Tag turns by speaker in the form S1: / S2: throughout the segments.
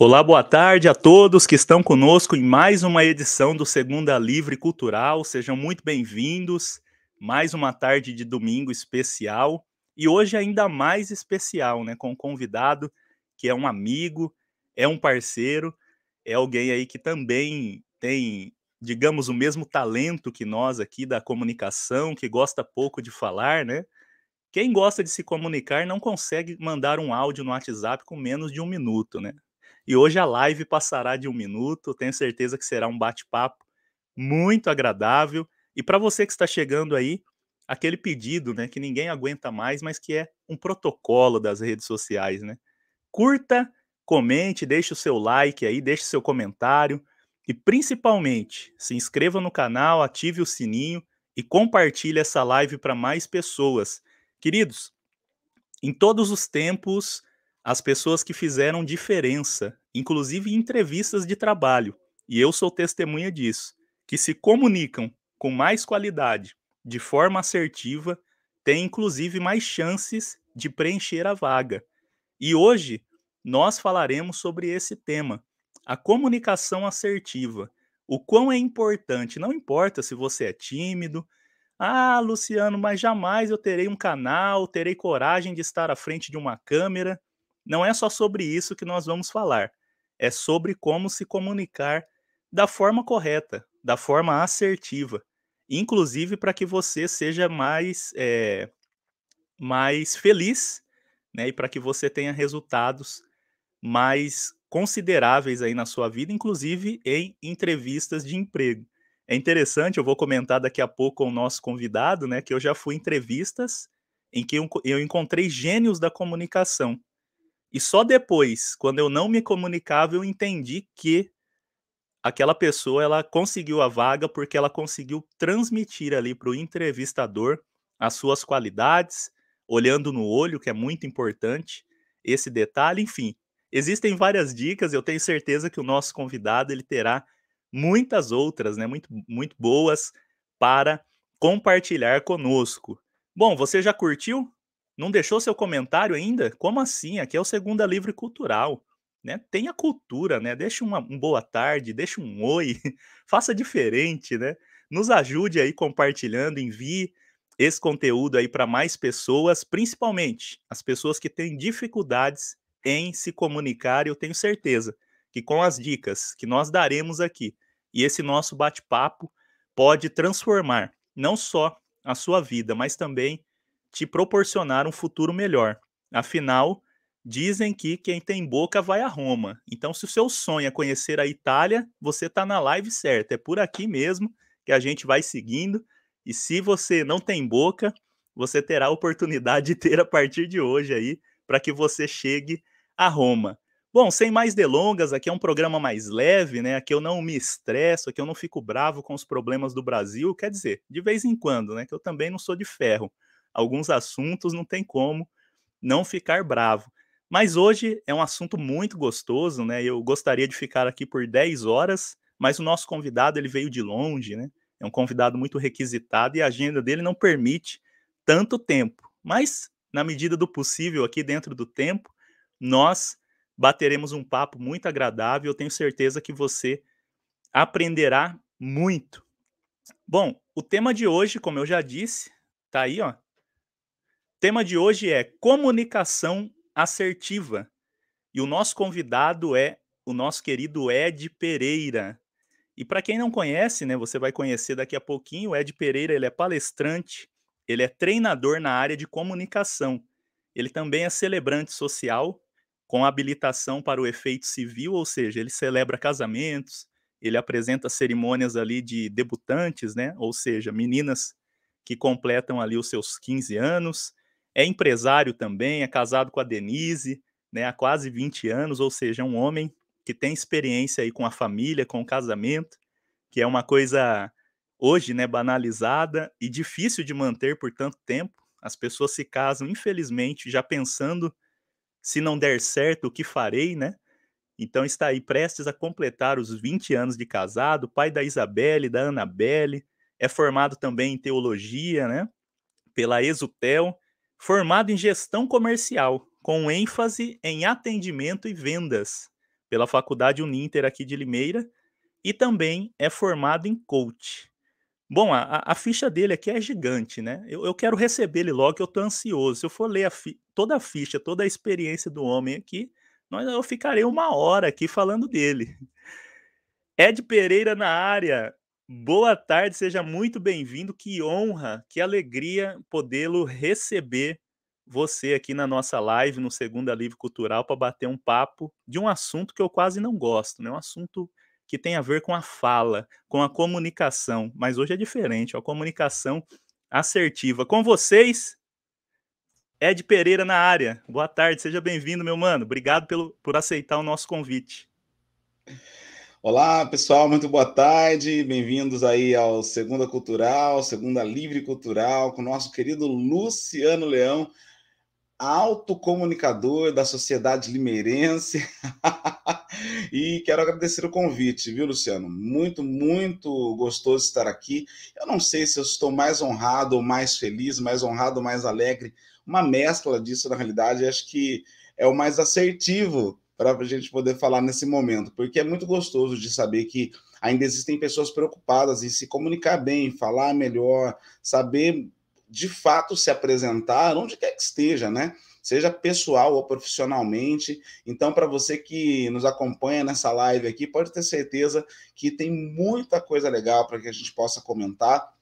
S1: Olá, boa tarde a todos que estão conosco em mais uma edição do Segunda Livre Cultural. Sejam muito bem-vindos. Mais uma tarde de domingo especial e hoje ainda mais especial, né, com um convidado que é um amigo, é um parceiro, é alguém aí que também tem, digamos, o mesmo talento que nós aqui da comunicação, que gosta pouco de falar, né? Quem gosta de se comunicar não consegue mandar um áudio no WhatsApp com menos de 1 minuto, né? E hoje a live passará de 1 minuto, tenho certeza que será um bate-papo muito agradável. E para você que está chegando aí, aquele pedido, né, que ninguém aguenta mais, mas que é um protocolo das redes sociais, né? Curta, comente, deixe o seu like aí, deixe seu comentário e principalmente se inscreva no canal, ative o sininho e compartilhe essa live para mais pessoas. Queridos, em todos os tempos, as pessoas que fizeram diferença, inclusive em entrevistas de trabalho, e eu sou testemunha disso, que se comunicam com mais qualidade, de forma assertiva, têm inclusive mais chances de preencher a vaga. E hoje nós falaremos sobre esse tema, a comunicação assertiva. O quão é importante, não importa se você é tímido, ah, Luciano, mas jamais eu terei um canal, terei coragem de estar à frente de uma câmera. Não é só sobre isso que nós vamos falar. É sobre como se comunicar da forma correta, da forma assertiva. Inclusive para que você seja mais feliz, né? E para que você tenha resultados mais consideráveis aí na sua vida, inclusive em entrevistas de emprego. É interessante, eu vou comentar daqui a pouco com o nosso convidado, né, que eu já fui em entrevistas em que eu encontrei gênios da comunicação. E só depois, quando eu não me comunicava, eu entendi que aquela pessoa ela conseguiu a vaga porque ela conseguiu transmitir ali para o entrevistador as suas qualidades, olhando no olho, que é muito importante, esse detalhe, enfim. Existem várias dicas, eu tenho certeza que o nosso convidado ele terá muitas outras, né, muito boas para compartilhar conosco. Bom, você já curtiu? Não deixou seu comentário ainda? Como assim? Aqui é o Segunda Livre Cultural. Né, tenha cultura, né, deixe um boa tarde, deixe um oi, faça diferente, né, nos ajude aí compartilhando, envie esse conteúdo aí para mais pessoas, principalmente as pessoas que têm dificuldades em se comunicar, e eu tenho certeza que com as dicas que nós daremos aqui, e esse nosso bate-papo pode transformar não só a sua vida, mas também te proporcionar um futuro melhor. Afinal, dizem que quem tem boca vai a Roma. Então, se o seu sonho é conhecer a Itália, você está na live certa. É por aqui mesmo que a gente vai seguindo. E se você não tem boca, você terá a oportunidade de ter a partir de hoje aí, para que você chegue a Roma. Bom, sem mais delongas, aqui é um programa mais leve, né? Aqui eu não me estresso, aqui eu não fico bravo com os problemas do Brasil. Quer dizer, de vez em quando, né? Que eu também não sou de ferro. Alguns assuntos não tem como não ficar bravo. Mas hoje é um assunto muito gostoso, né? Eu gostaria de ficar aqui por 10 horas, mas o nosso convidado ele veio de longe, né? É um convidado muito requisitado e a agenda dele não permite tanto tempo. Mas, na medida do possível, aqui dentro do tempo, nós bateremos um papo muito agradável. Eu tenho certeza que você aprenderá muito. Bom, o tema de hoje, como eu já disse, tá aí, ó. O tema de hoje é comunicação assertiva. E o nosso convidado é o nosso querido Ed Pereira. E para quem não conhece, né, você vai conhecer daqui a pouquinho, o Ed Pereira, ele é palestrante, ele é treinador na área de comunicação. Ele também é celebrante social, com habilitação para o efeito civil, ou seja, ele celebra casamentos, ele apresenta cerimônias ali de debutantes, né, ou seja, meninas que completam ali os seus 15 anos. É empresário também, é casado com a Denise, né, há quase 20 anos, ou seja, é um homem que tem experiência aí com a família, com o casamento, que é uma coisa hoje, né, banalizada e difícil de manter por tanto tempo. As pessoas se casam, infelizmente, já pensando se não der certo, o que farei, né? Então está aí prestes a completar os 20 anos de casado, pai da Isabelle, da Annabelle, é formado também em teologia, né? Pela Exutel, formado em gestão comercial, com ênfase em atendimento e vendas. pela Faculdade Uninter aqui de Limeira e também é formado em coach. Bom, a ficha dele aqui é gigante, né, eu quero receber ele logo que eu tô ansioso, se eu for ler toda a ficha, toda a experiência do homem aqui, eu ficarei 1 hora aqui falando dele. Ed Pereira na área. Boa tarde, seja muito bem-vindo. Que honra, que alegria podê-lo receber você aqui na nossa live, no Segunda Livre Cultural, para bater um papo de um assunto que eu quase não gosto, né? Um assunto que tem a ver com a fala, com a comunicação. Mas hoje é diferente, a comunicação assertiva. Com vocês, Ed Pereira na área. Boa tarde, seja bem-vindo, meu mano. Obrigado por aceitar o nosso convite.
S2: Olá, pessoal, muito boa tarde. Bem-vindos aí ao Segunda Cultural, Segunda Livre Cultural, com o nosso querido Luciano Leão, autocomunicador da Sociedade Limeirense. E quero agradecer o convite, viu, Luciano? Muito, muito gostoso estar aqui. Eu não sei se eu estou mais honrado ou mais feliz, mais honrado ou mais alegre. Uma mescla disso, na realidade, acho que é o mais assertivo para a gente poder falar nesse momento, porque é muito gostoso de saber que ainda existem pessoas preocupadas em se comunicar bem, falar melhor, saber de fato se apresentar onde quer que esteja, né? Seja pessoal ou profissionalmente. Então, para você que nos acompanha nessa live aqui, pode ter certeza que tem muita coisa legal para que a gente possa comentar.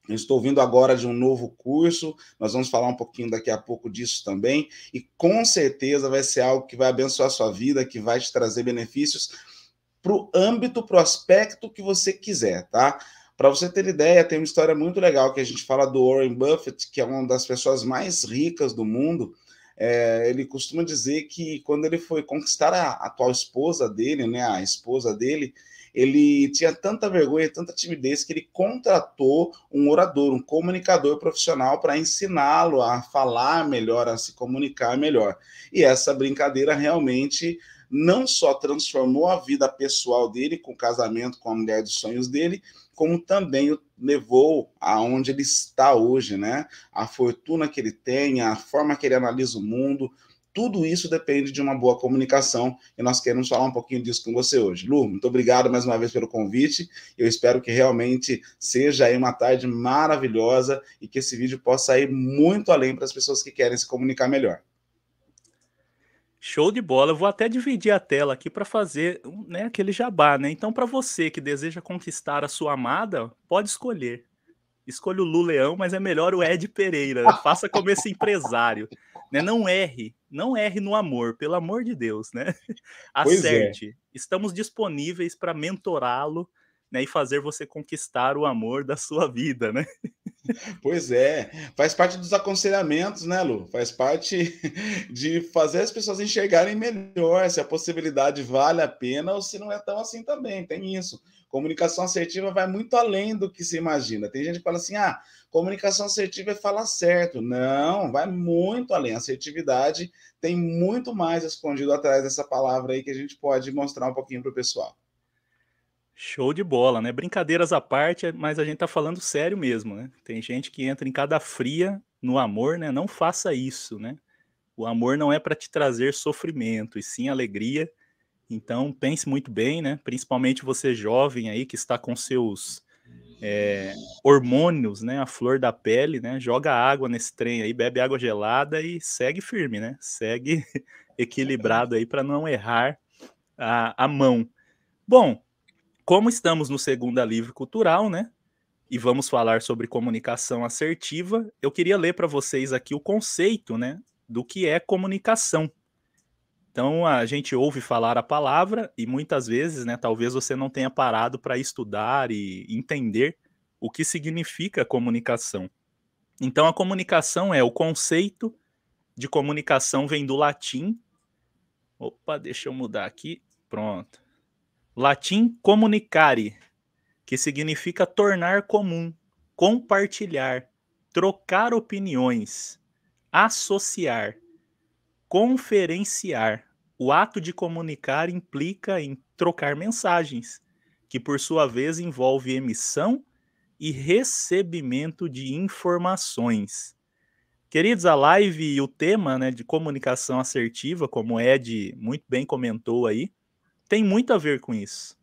S2: Eu estou vindo agora de um novo curso, nós vamos falar um pouquinho daqui a pouco disso também, e com certeza vai ser algo que vai abençoar a sua vida, que vai te trazer benefícios para o âmbito, para o aspecto que você quiser, tá? Para você ter ideia, tem uma história muito legal que a gente fala do Warren Buffett, que é uma das pessoas mais ricas do mundo. Ele costuma dizer que quando ele foi conquistar a atual esposa dele, né, a esposa dele, ele tinha tanta vergonha, tanta timidez, que ele contratou um orador, um comunicador profissional para ensiná-lo a falar melhor, a se comunicar melhor. E essa brincadeira realmente não só transformou a vida pessoal dele, com o casamento com a mulher dos sonhos dele, como também o levou aonde ele está hoje, né? A fortuna que ele tem, a forma que ele analisa o mundo, tudo isso depende de uma boa comunicação e nós queremos falar um pouquinho disso com você hoje. Lu, muito obrigado mais uma vez pelo convite. Eu espero que realmente seja aí uma tarde maravilhosa e que esse vídeo possa ir muito além para as pessoas que querem se comunicar melhor.
S1: Show de bola. Eu vou até dividir a tela aqui para fazer, né, aquele jabá, né. Então para você que deseja conquistar a sua amada, pode escolher. Escolha o Lu Leão, mas é melhor o Ed Pereira, né? Faça como esse empresário, né, não erre no amor, pelo amor de Deus, né.
S2: Pois é.
S1: Acerte. Estamos disponíveis para mentorá-lo, né, e fazer você conquistar o amor da sua vida, né.
S2: Pois é, faz parte dos aconselhamentos, né, Lu? Faz parte de fazer as pessoas enxergarem melhor se a possibilidade vale a pena ou se não é tão assim também. Tem isso. Comunicação assertiva vai muito além do que se imagina. Tem gente que fala assim: ah, comunicação assertiva é falar certo. Não, vai muito além. Assertividade tem muito mais escondido atrás dessa palavra aí que a gente pode mostrar um pouquinho para o pessoal.
S1: Show de bola, né. Brincadeiras à parte, mas a gente tá falando sério mesmo, né. Tem gente que entra em cada fria no amor, né, não faça isso, né. O amor não é para te trazer sofrimento, e sim alegria. Então pense muito bem, né, principalmente você jovem aí que está com seus, hormônios, né, à flor da pele, né, joga água nesse trem aí, bebe água gelada e segue firme, né, segue equilibrado aí para não errar a mão. Bom, como estamos no Segunda Livre Cultural, né, e vamos falar sobre comunicação assertiva, eu queria ler para vocês aqui o conceito, né, do que é comunicação. Então a gente ouve falar a palavra e muitas vezes, né, talvez você não tenha parado para estudar e entender o que significa comunicação. Então a comunicação é o conceito de comunicação vem do latim. Opa, deixa eu mudar aqui. Pronto. Latim comunicare, que significa tornar comum, compartilhar, trocar opiniões, associar, conferenciar. O ato de comunicar implica em trocar mensagens, que por sua vez envolve emissão e recebimento de informações. Queridos, a live e o tema, né, de comunicação assertiva, como o Ed muito bem comentou aí, tem muito a ver com isso.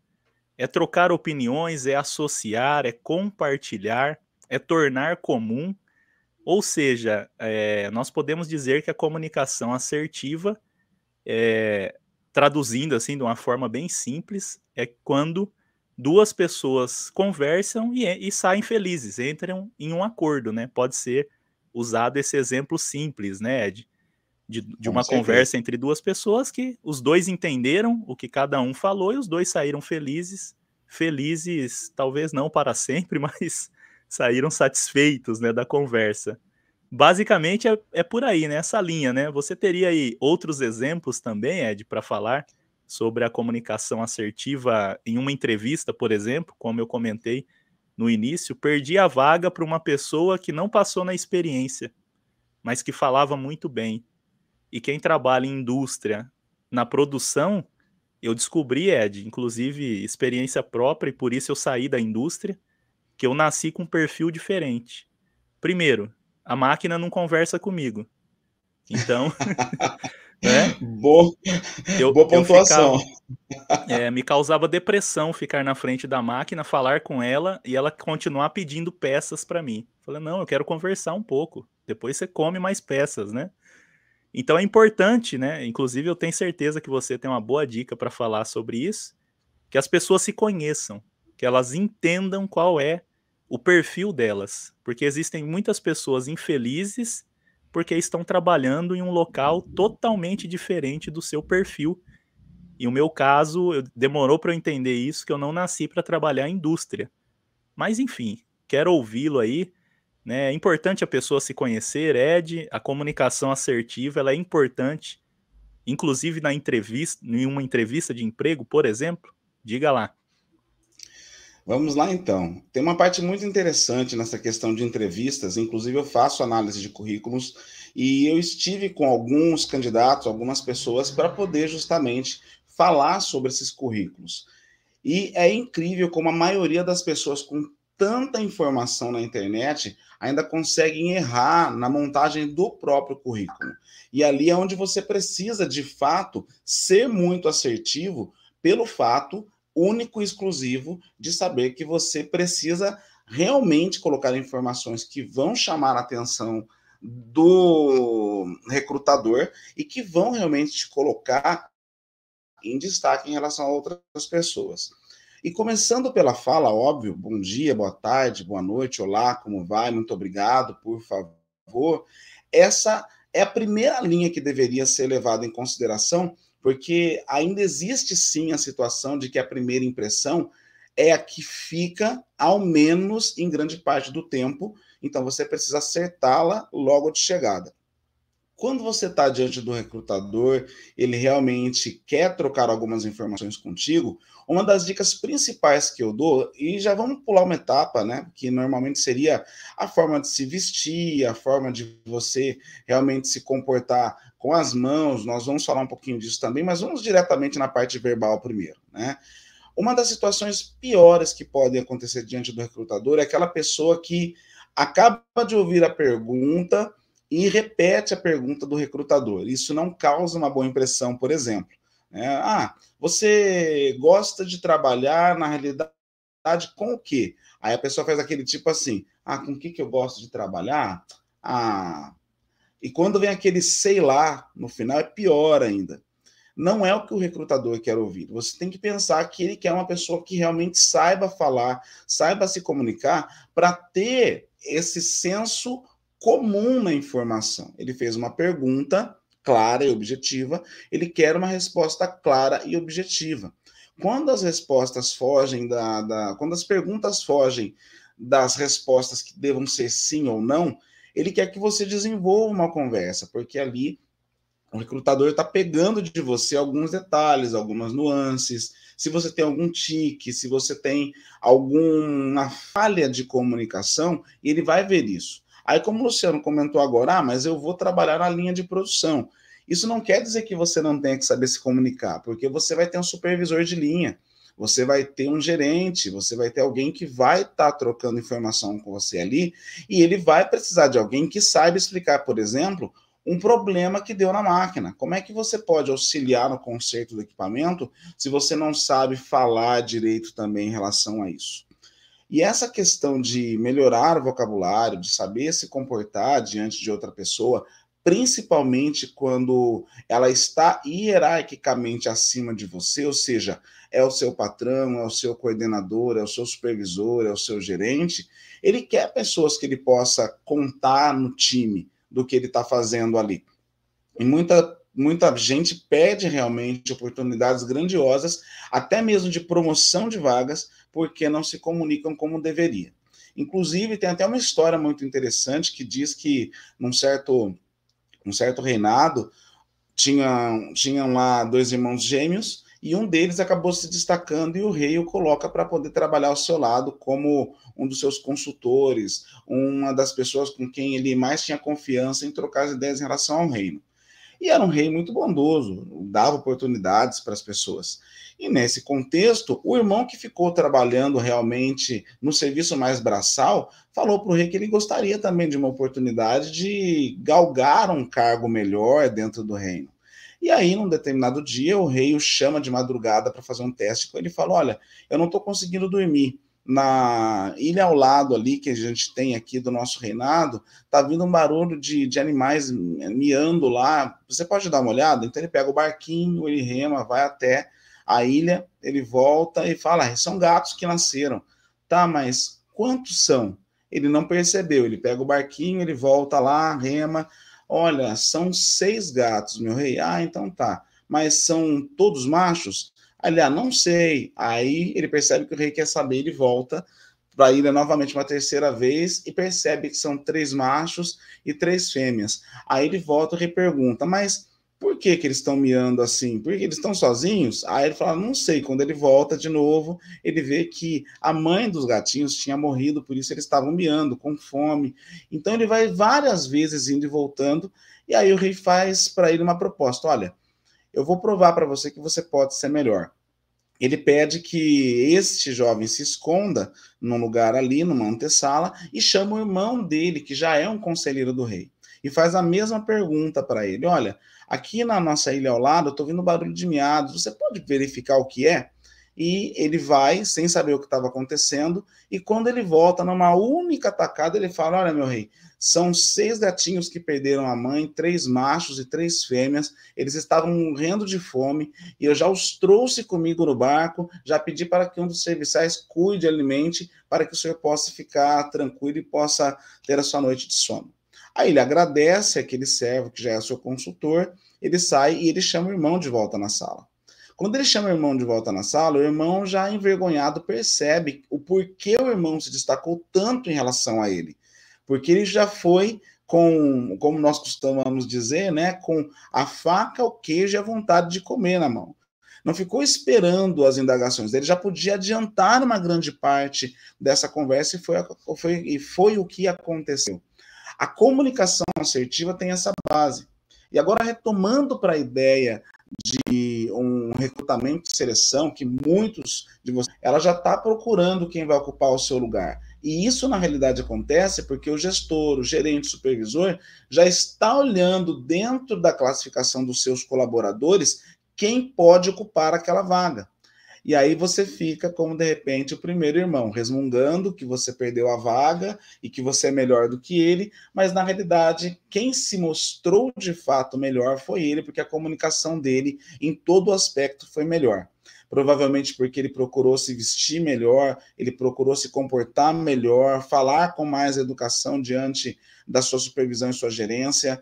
S1: É trocar opiniões, é associar, é compartilhar, é tornar comum. Ou seja, nós podemos dizer que a comunicação assertiva, traduzindo assim de uma forma bem simples, é quando duas pessoas conversam e saem felizes, entram em um acordo, né? Pode ser usado esse exemplo simples, né, de
S2: Com
S1: uma
S2: certeza.
S1: conversa entre duas pessoas que os dois entenderam o que cada um falou e os dois saíram felizes, felizes talvez não para sempre, mas saíram satisfeitos, né, da conversa. Basicamente é por aí, né, essa linha, né. Você teria aí outros exemplos também, Ed, para falar sobre a comunicação assertiva em uma entrevista, por exemplo, como eu comentei no início, perdi a vaga para uma pessoa que não passou na experiência, mas que falava muito bem. E quem trabalha em indústria, na produção, eu descobri, Ed, inclusive experiência própria, e por isso eu saí da indústria, que eu nasci com um perfil diferente. Primeiro, a máquina não conversa comigo. Então, né,
S2: Boa,
S1: eu
S2: boa
S1: eu
S2: pontuação.
S1: ficava me causava depressão ficar na frente da máquina, falar com ela e ela continuar pedindo peças para mim. Falei: "Não, eu quero conversar um pouco, depois você come mais peças, né". Então é importante, né, inclusive eu tenho certeza que você tem uma boa dica para falar sobre isso, que as pessoas se conheçam, que elas entendam qual é o perfil delas, porque existem muitas pessoas infelizes, porque estão trabalhando em um local totalmente diferente do seu perfil. E o meu caso, demorou para eu entender isso, que eu não nasci para trabalhar em indústria. Mas enfim, quero ouvi-lo aí, né, é importante a pessoa se conhecer, Ed, a comunicação assertiva, ela é importante, inclusive na entrevista em uma entrevista de emprego, por exemplo? Diga lá.
S2: Vamos lá então. Tem uma parte muito interessante nessa questão de entrevistas, inclusive eu faço análise de currículos e eu estive com alguns candidatos, algumas pessoas, para poder justamente falar sobre esses currículos. E é incrível como a maioria das pessoas com tanta informação na internet ainda conseguem errar na montagem do próprio currículo. E ali é onde você precisa, de fato, ser muito assertivo pelo fato único e exclusivo de saber que você precisa realmente colocar informações que vão chamar a atenção do recrutador e que vão realmente te colocar em destaque em relação a outras pessoas. E começando pela fala, óbvio, bom dia, boa tarde, boa noite, olá, como vai, muito obrigado, por favor. Essa é a primeira linha que deveria ser levada em consideração, porque ainda existe sim a situação de que a primeira impressão é a que fica, ao menos em grande parte do tempo, então você precisa acertá-la logo de chegada. Quando você está diante do recrutador, ele realmente quer trocar algumas informações contigo, uma das dicas principais que eu dou, e já vamos pular uma etapa, né? Que normalmente seria a forma de se vestir, a forma de você realmente se comportar com as mãos. Nós vamos falar um pouquinho disso também, mas vamos diretamente na parte verbal primeiro, né? Uma das situações piores que podem acontecer diante do recrutador é aquela pessoa que acaba de ouvir a pergunta e repete a pergunta do recrutador. Isso não causa uma boa impressão, por exemplo. Você gosta de trabalhar na realidade com o quê? Aí a pessoa faz aquele tipo assim: com o que eu gosto de trabalhar? Ah, e quando vem aquele sei lá no final, é pior ainda. Não é o que o recrutador quer ouvir. Você tem que pensar que ele quer uma pessoa que realmente saiba falar, saiba se comunicar, para ter esse senso comum na informação. Ele fez uma pergunta clara e objetiva, ele quer uma resposta clara e objetiva. Quando as respostas fogem quando as perguntas fogem das respostas que devam ser sim ou não, ele quer que você desenvolva uma conversa, porque ali o recrutador está pegando de você alguns detalhes, algumas nuances, se você tem algum tique, se você tem alguma falha de comunicação, ele vai ver isso. Aí, como o Luciano comentou agora, mas eu vou trabalhar na linha de produção. Isso não quer dizer que você não tenha que saber se comunicar, porque você vai ter um supervisor de linha, você vai ter um gerente, você vai ter alguém que vai estar trocando informação com você ali, e ele vai precisar de alguém que saiba explicar, por exemplo, um problema que deu na máquina. Como é que você pode auxiliar no conserto do equipamento se você não sabe falar direito também em relação a isso? E essa questão de melhorar o vocabulário, de saber se comportar diante de outra pessoa, principalmente quando ela está hierarquicamente acima de você, ou seja, é o seu patrão, é o seu coordenador, é o seu supervisor, é o seu gerente, ele quer pessoas que ele possa contar no time do que ele está fazendo ali. E muita gente perde realmente oportunidades grandiosas, até mesmo de promoção de vagas, porque não se comunicam como deveria. Inclusive, tem até uma história muito interessante que diz que num certo reinado tinham lá dois irmãos gêmeos e um deles acabou se destacando e o rei o coloca para poder trabalhar ao seu lado como um dos seus consultores, uma das pessoas com quem ele mais tinha confiança em trocar as ideias em relação ao reino. E era um rei muito bondoso, dava oportunidades para as pessoas. E nesse contexto, o irmão que ficou trabalhando realmente no serviço mais braçal falou para o rei que ele gostaria também de uma oportunidade de galgar um cargo melhor dentro do reino. E aí, num determinado dia, o rei o chama de madrugada para fazer um teste com ele e fala: Olha, eu não estou conseguindo dormir. Na ilha ao lado ali, que a gente tem aqui do nosso reinado, tá vindo um barulho de animais miando lá. Você pode dar uma olhada? Então ele pega o barquinho, ele rema, vai até a ilha, ele volta e fala: são gatos que nasceram. Tá, mas quantos são? Ele não percebeu. Ele pega o barquinho, ele volta lá, rema. Olha, são 6 gatos, meu rei. Ah, então tá. Mas são todos machos? Aí ele, não sei. Aí ele percebe que o rei quer saber, ele volta para a ilha novamente uma terceira vez e percebe que são 3 machos e 3 fêmeas. Aí ele volta e repergunta, mas por que eles estão miando assim? Porque eles estão sozinhos? Aí ele fala, não sei. Quando ele volta de novo, ele vê que a mãe dos gatinhos tinha morrido, por isso eles estavam miando, com fome. Então ele vai várias vezes indo e voltando, e aí o rei faz para ele uma proposta, olha, eu vou provar para você que você pode ser melhor. Ele pede que este jovem se esconda num lugar ali, numa antessala, e chama o irmão dele, que já é um conselheiro do rei, e faz a mesma pergunta para ele: olha, aqui na nossa ilha ao lado, eu estou ouvindo barulho de miados, você pode verificar o que é? E ele vai, sem saber o que estava acontecendo, e quando ele volta, numa única tacada, ele fala: olha, meu rei, são 6 gatinhos que perderam a mãe, 3 machos e 3 fêmeas, eles estavam morrendo de fome, e eu já os trouxe comigo no barco, já pedi para que um dos serviçais cuide e alimente, para que o senhor possa ficar tranquilo e possa ter a sua noite de sono. Aí ele agradece aquele servo que já é seu consultor, ele sai e ele chama o irmão de volta na sala. Quando ele chama o irmão de volta na sala, o irmão já envergonhado percebe o porquê o irmão se destacou tanto em relação a ele. Porque ele já foi com, como nós costumamos dizer, né, com a faca, o queijo e a vontade de comer na mão. Não ficou esperando as indagações dele, já podia adiantar uma grande parte dessa conversa e foi o que aconteceu. A comunicação assertiva tem essa base. E agora, retomando para a ideia de um recrutamento de seleção, que muitos de vocês, ela já está procurando quem vai ocupar o seu lugar. E isso, na realidade, acontece porque o gestor, o gerente, o supervisor, já está olhando dentro da classificação dos seus colaboradores quem pode ocupar aquela vaga. E aí você fica como, de repente, o primeiro irmão, resmungando que você perdeu a vaga e que você é melhor do que ele, mas, na realidade, quem se mostrou de fato melhor foi ele, porque a comunicação dele, em todo aspecto, foi melhor. Provavelmente porque ele procurou se vestir melhor, ele procurou se comportar melhor, falar com mais educação diante da sua supervisão e sua gerência,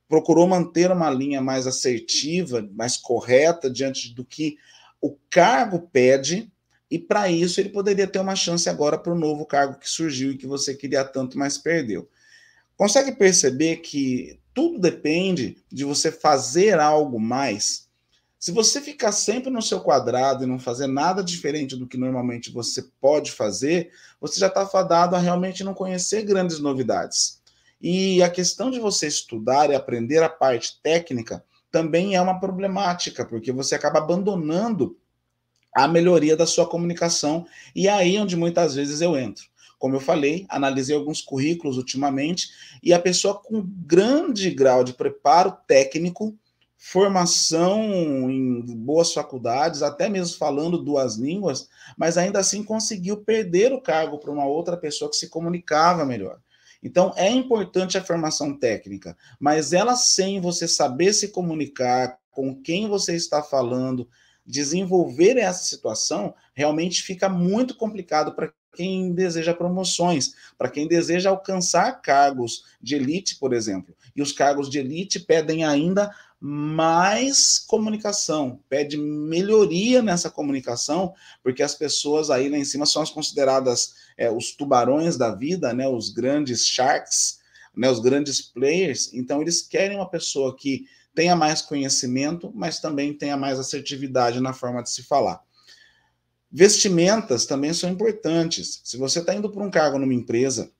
S2: procurou manter uma linha mais assertiva, mais correta diante do que o cargo pede, e para isso ele poderia ter uma chance agora para o novo cargo que surgiu e que você queria tanto, mas perdeu. Consegue perceber que tudo depende de você fazer algo mais? Se você ficar sempre no seu quadrado e não fazer nada diferente do que normalmente você pode fazer, você já está fadado a realmente não conhecer grandes novidades. E a questão de você estudar e aprender a parte técnica também é uma problemática, porque você acaba abandonando a melhoria da sua comunicação, e é aí onde muitas vezes eu entro. como eu falei, analisei alguns currículos ultimamente, e a pessoa com grande grau de preparo técnico, formação em boas faculdades, até mesmo falando duas línguas, mas ainda assim conseguiu perder o cargo para uma outra pessoa que se comunicava melhor. Então, é importante a formação técnica, mas ela sem você saber se comunicar com quem você está falando, desenvolver essa situação, realmente fica muito complicado para quem deseja promoções, para quem deseja alcançar cargos de elite, por exemplo. E os cargos de elite pedem ainda mais comunicação, pede melhoria nessa comunicação, porque as pessoas aí lá em cima são as consideradas os tubarões da vida, né, os grandes sharks, né, os grandes players. Então eles querem uma pessoa que tenha mais conhecimento, mas também tenha mais assertividade na forma de se falar. Vestimentas também são importantes. Se você está indo para um cargo numa empresa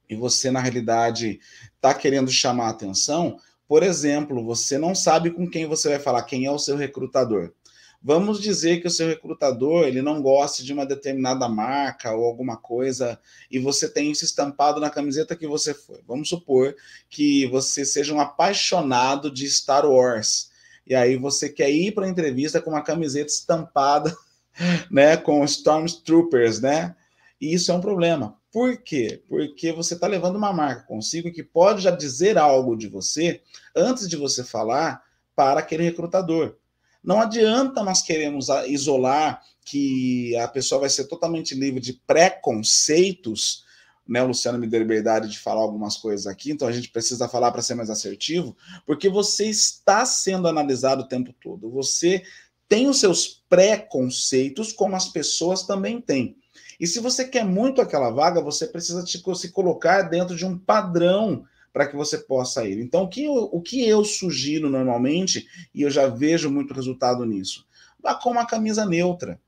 S2: e você, na realidade, está querendo chamar a atenção, por exemplo, você não sabe com quem você vai falar, quem é o seu recrutador. Vamos dizer que o seu recrutador ele não gosta de uma determinada marca ou alguma coisa e você tem isso estampado na camiseta que você foi. Vamos supor que você seja um apaixonado de Star Wars e aí você quer ir para a entrevista com uma camiseta estampada, né, com Stormtroopers, né? E isso é um problema. Por quê? Porque você está levando uma marca consigo que pode já dizer algo de você antes de você falar para aquele recrutador. Não adianta nós queremos isolar que a pessoa vai ser totalmente livre de preconceitos, né? O Luciano me deu liberdade de falar algumas coisas aqui, então a gente precisa falar para ser mais assertivo, porque você está sendo analisado o tempo todo. Você tem os seus preconceitos, como as pessoas também têm. E se você quer muito aquela vaga, você precisa se colocar dentro de um padrão para que você possa ir. Então, o que eu sugiro normalmente, e eu já vejo muito resultado nisso, vá com uma camisa neutra.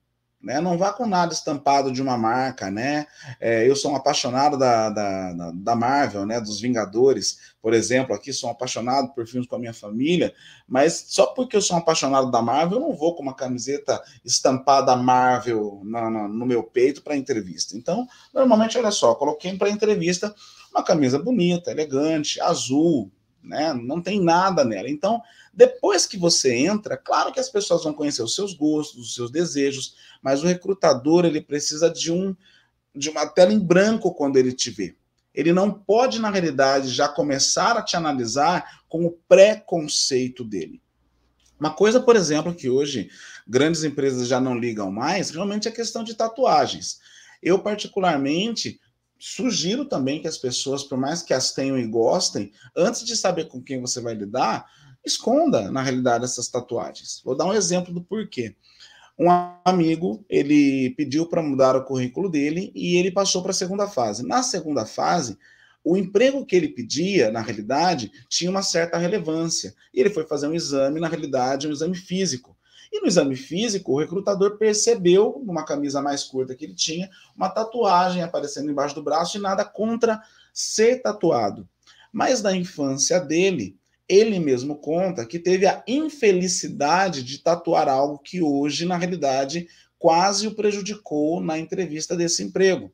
S2: Né? Não vá com nada estampado de uma marca, né? Eu sou um apaixonado da Marvel, né? Dos Vingadores, por exemplo, aqui sou um apaixonado por filmes com a minha família, mas só porque eu sou um apaixonado da Marvel, eu não vou com uma camiseta estampada Marvel no meu peito para entrevista. Então, normalmente, olha só, coloquei para entrevista uma camisa bonita, elegante, azul, né? Não tem nada nela. Então, depois que você entra, claro que as pessoas vão conhecer os seus gostos, os seus desejos, mas o recrutador ele precisa de uma tela em branco quando ele te vê. Ele não pode, na realidade, já começar a te analisar com o preconceito dele. Uma coisa, por exemplo, que hoje grandes empresas já não ligam mais, realmente é a questão de tatuagens. Eu, particularmente, sugiro também que as pessoas, por mais que as tenham e gostem, antes de saber com quem você vai lidar, esconda, na realidade, essas tatuagens. Vou dar um exemplo do porquê. Um amigo, ele pediu para mudar o currículo dele e ele passou para a segunda fase. Na segunda fase, o emprego que ele pedia, na realidade, tinha uma certa relevância. E ele foi fazer um exame, na realidade, um exame físico. E no exame físico, o recrutador percebeu, numa camisa mais curta que ele tinha, uma tatuagem aparecendo embaixo do braço e nada contra ser tatuado. Mas na infância dele, ele mesmo conta que teve a infelicidade de tatuar algo que hoje, na realidade, quase o prejudicou na entrevista desse emprego.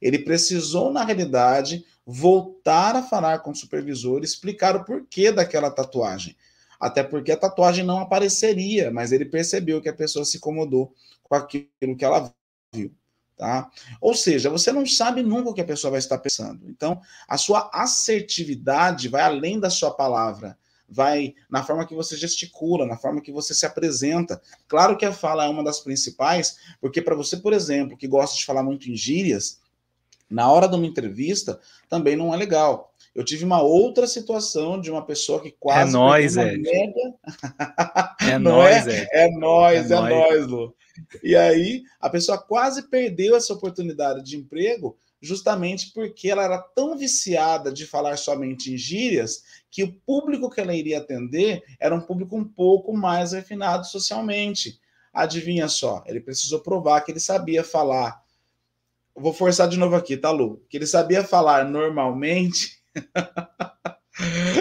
S2: Ele precisou, na realidade, voltar a falar com o supervisor, explicar o porquê daquela tatuagem. Até porque a tatuagem não apareceria, mas ele percebeu que a pessoa se incomodou com aquilo que ela viu. Tá? Ou seja, você não sabe nunca o que a pessoa vai estar pensando. Então, a sua assertividade vai além da sua palavra, vai na forma que você gesticula, na forma que você se apresenta. Claro que a fala é uma das principais, porque para você, por exemplo, que gosta de falar muito em gírias, na hora de uma entrevista também não é legal. Eu tive uma outra situação de uma pessoa que
S1: É
S2: quase perdeu
S1: nóis,
S2: uma
S1: Ed.
S2: mega.
S1: É
S2: Não é?
S1: nóis, Ed. É
S2: É
S1: nóis.
S2: nós, Lu. E aí, a pessoa quase perdeu essa oportunidade de emprego justamente porque ela era tão viciada de falar somente em gírias que o público que ela iria atender era um público um pouco mais refinado socialmente. Adivinha só, ele precisou provar que ele sabia falar. Vou forçar de novo aqui, tá, Lu? Que ele sabia falar normalmente,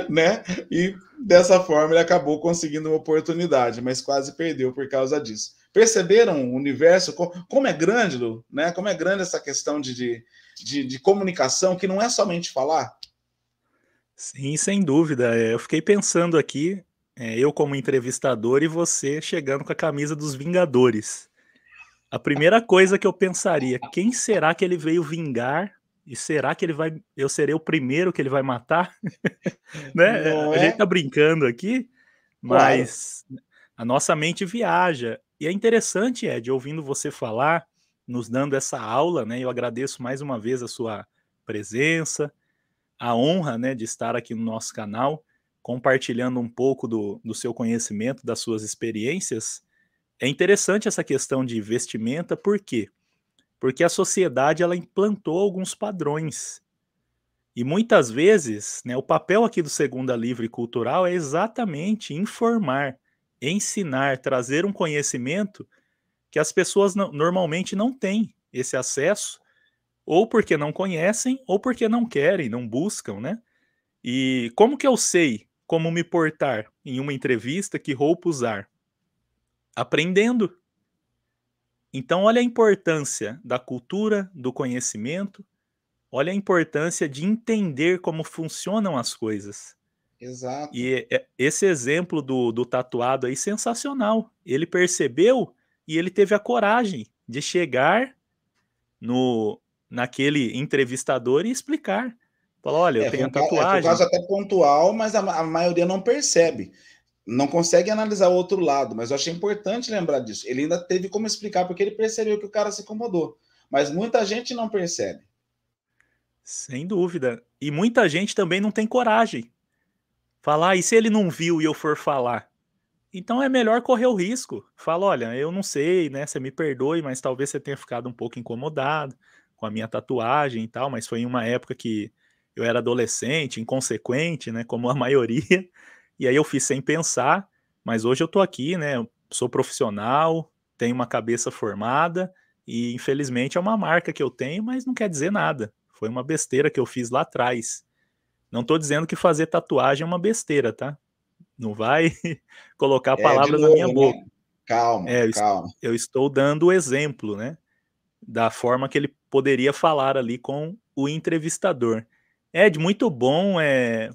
S2: né? E dessa forma ele acabou conseguindo uma oportunidade, mas quase perdeu por causa disso. Perceberam o universo? Como é grande, Lu, né? Como é grande essa questão de comunicação, que não é somente falar?
S1: Sim, sem dúvida. Eu fiquei pensando aqui, eu como entrevistador e você chegando com a camisa dos Vingadores. A primeira coisa que eu pensaria: "Quem será que ele veio vingar? E será que eu serei o primeiro que ele vai matar?" Né,
S2: Não
S1: a gente
S2: é?
S1: tá brincando aqui,
S2: Claro.
S1: mas a nossa mente viaja. E é interessante, Ed, ouvindo você falar, nos dando essa aula, né, eu agradeço mais uma vez a sua presença, a honra, né, de estar aqui no nosso canal, compartilhando um pouco do seu conhecimento, das suas experiências. É interessante essa questão de vestimenta, por quê? Porque a sociedade ela implantou alguns padrões. E muitas vezes, né, o papel aqui do Segunda Livre Cultural é exatamente informar, ensinar, trazer um conhecimento que as pessoas normalmente não têm esse acesso, ou porque não conhecem, ou porque não querem, não buscam, né? E como que eu sei como me portar em uma entrevista, que roupa usar? Aprendendo. Então, olha a importância da cultura, do conhecimento, olha a importância de entender como funcionam as coisas.
S2: Exato.
S1: E esse exemplo do tatuado aí, sensacional. Ele percebeu e ele teve a coragem de chegar no naquele entrevistador e explicar. Falou: "Olha, eu tenho a
S2: Foi um caso
S1: tatuagem".
S2: até pontual, mas a maioria não percebe. Não consegue analisar o outro lado, mas eu achei importante lembrar disso. Ele ainda teve como explicar, porque ele percebeu que o cara se incomodou. Mas muita gente não percebe.
S1: Sem dúvida. E muita gente também não tem coragem. Falar: "Ah, e se ele não viu e eu for falar?" Então é melhor correr o risco. Fala: "Olha, eu não sei, né, você me perdoe, mas talvez você tenha ficado um pouco incomodado com a minha tatuagem e tal, mas foi em uma época que eu era adolescente, inconsequente, né, como a maioria, e aí eu fiz sem pensar, mas hoje eu tô aqui, né, eu sou profissional, tenho uma cabeça formada e infelizmente é uma marca que eu tenho, mas não quer dizer nada. Foi uma besteira que eu fiz lá atrás. Não tô dizendo que fazer tatuagem é uma besteira, tá? Não vai colocar
S2: É, de
S1: palavras na minha
S2: novo,
S1: boca.
S2: né? Calma,
S1: É,
S2: calma.
S1: eu estou dando o exemplo, né, da forma que ele poderia falar ali com o entrevistador. Ed, muito bom,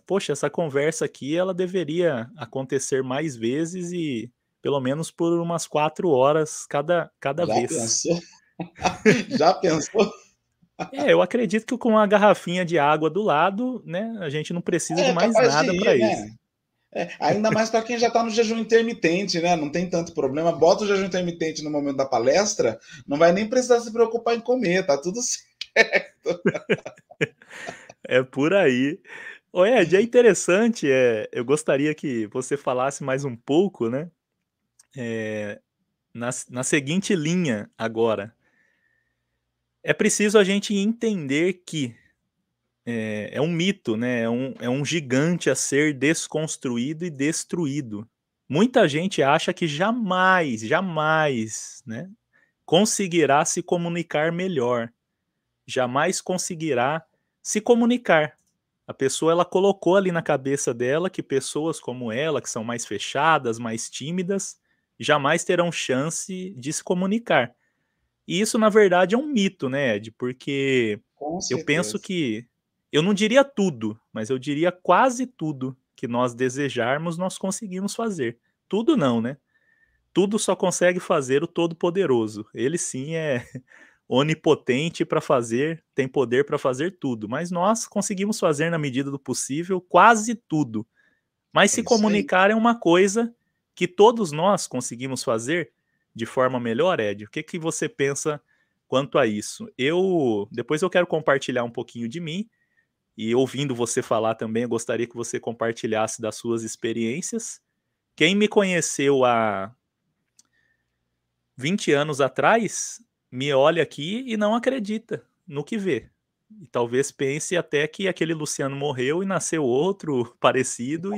S1: poxa, essa conversa aqui ela deveria acontecer mais vezes e pelo menos por umas 4 horas cada
S2: Já
S1: vez.
S2: pensou? Já pensou?
S1: Eu acredito que com uma garrafinha de água do lado, né, a gente não precisa de
S2: É
S1: mais
S2: capaz de
S1: nada para
S2: ir,
S1: isso.
S2: né? Ainda mais para quem já está no jejum intermitente, né? Não tem tanto problema. Bota o jejum intermitente no momento da palestra, não vai nem precisar se preocupar em comer, tá tudo certo.
S1: É por aí. Ô Ed, é interessante, eu gostaria que você falasse mais um pouco, né, eh, na seguinte linha agora. É preciso a gente entender que, é um mito, né, é um gigante a ser desconstruído e destruído. Muita gente acha que jamais, jamais, né, conseguirá se comunicar melhor, jamais conseguirá se comunicar. A pessoa ela colocou ali na cabeça dela que pessoas como ela, que são mais fechadas, mais tímidas, jamais terão chance de se comunicar. E isso na verdade é um mito, né, Ed, porque
S2: Com
S1: eu penso
S2: certeza.
S1: que eu não diria tudo, mas eu diria quase tudo que nós desejarmos, nós conseguimos fazer. Tudo não, né. Tudo só consegue fazer o Todo-Poderoso. Ele sim é onipotente para fazer, tem poder para fazer tudo, mas nós conseguimos fazer na medida do possível quase tudo. Mas
S2: É
S1: se
S2: isso aí.
S1: comunicar é uma coisa que todos nós conseguimos fazer de forma melhor, Ed. O que que você pensa quanto a isso? Depois eu quero compartilhar um pouquinho de mim e ouvindo você falar também, eu gostaria que você compartilhasse das suas experiências. Quem me conheceu há 20 anos atrás, me olha aqui e não acredita no que vê. E talvez pense até que aquele Luciano morreu e nasceu outro parecido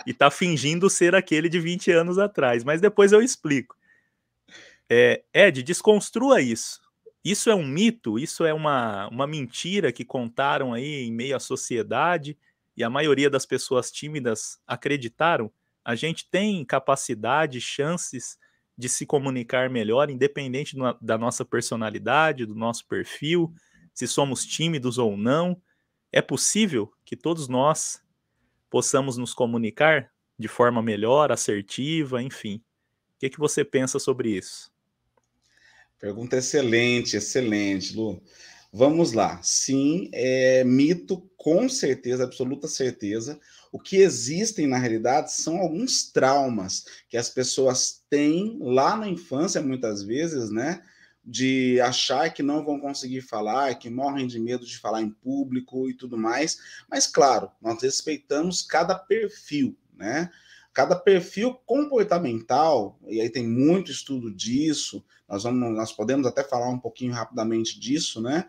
S1: e tá fingindo ser aquele de 20 anos atrás, mas depois eu explico. Ed, desconstrua isso. Isso é um mito? Isso é uma mentira que contaram aí em meio à sociedade e a maioria das pessoas tímidas acreditaram? A gente tem capacidade, chances de se comunicar melhor, independente da nossa personalidade, do nosso perfil, se somos tímidos ou não? É possível que todos nós possamos nos comunicar de forma melhor, assertiva, enfim. O que que você pensa sobre isso?
S2: Pergunta excelente, excelente, Lu. Vamos lá. Sim, é mito, com certeza, absoluta certeza. O que existem na realidade são alguns traumas que as pessoas têm lá na infância, muitas vezes, né? De achar que não vão conseguir falar, que morrem de medo de falar em público e tudo mais. Mas, claro, nós respeitamos cada perfil, né? Cada perfil comportamental, e aí tem muito estudo disso, nós podemos até falar um pouquinho rapidamente disso, né?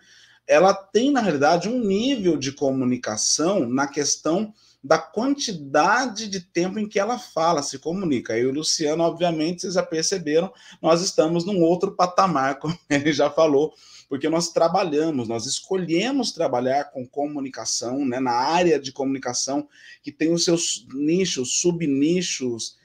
S2: Ela tem, na realidade, um nível de comunicação na questão da quantidade de tempo em que ela fala, se comunica. Eu e o Luciano, obviamente, vocês já perceberam, nós estamos num outro patamar, como ele já falou, porque nós trabalhamos, nós escolhemos trabalhar com comunicação, né, na área de comunicação, que tem os seus nichos, subnichos,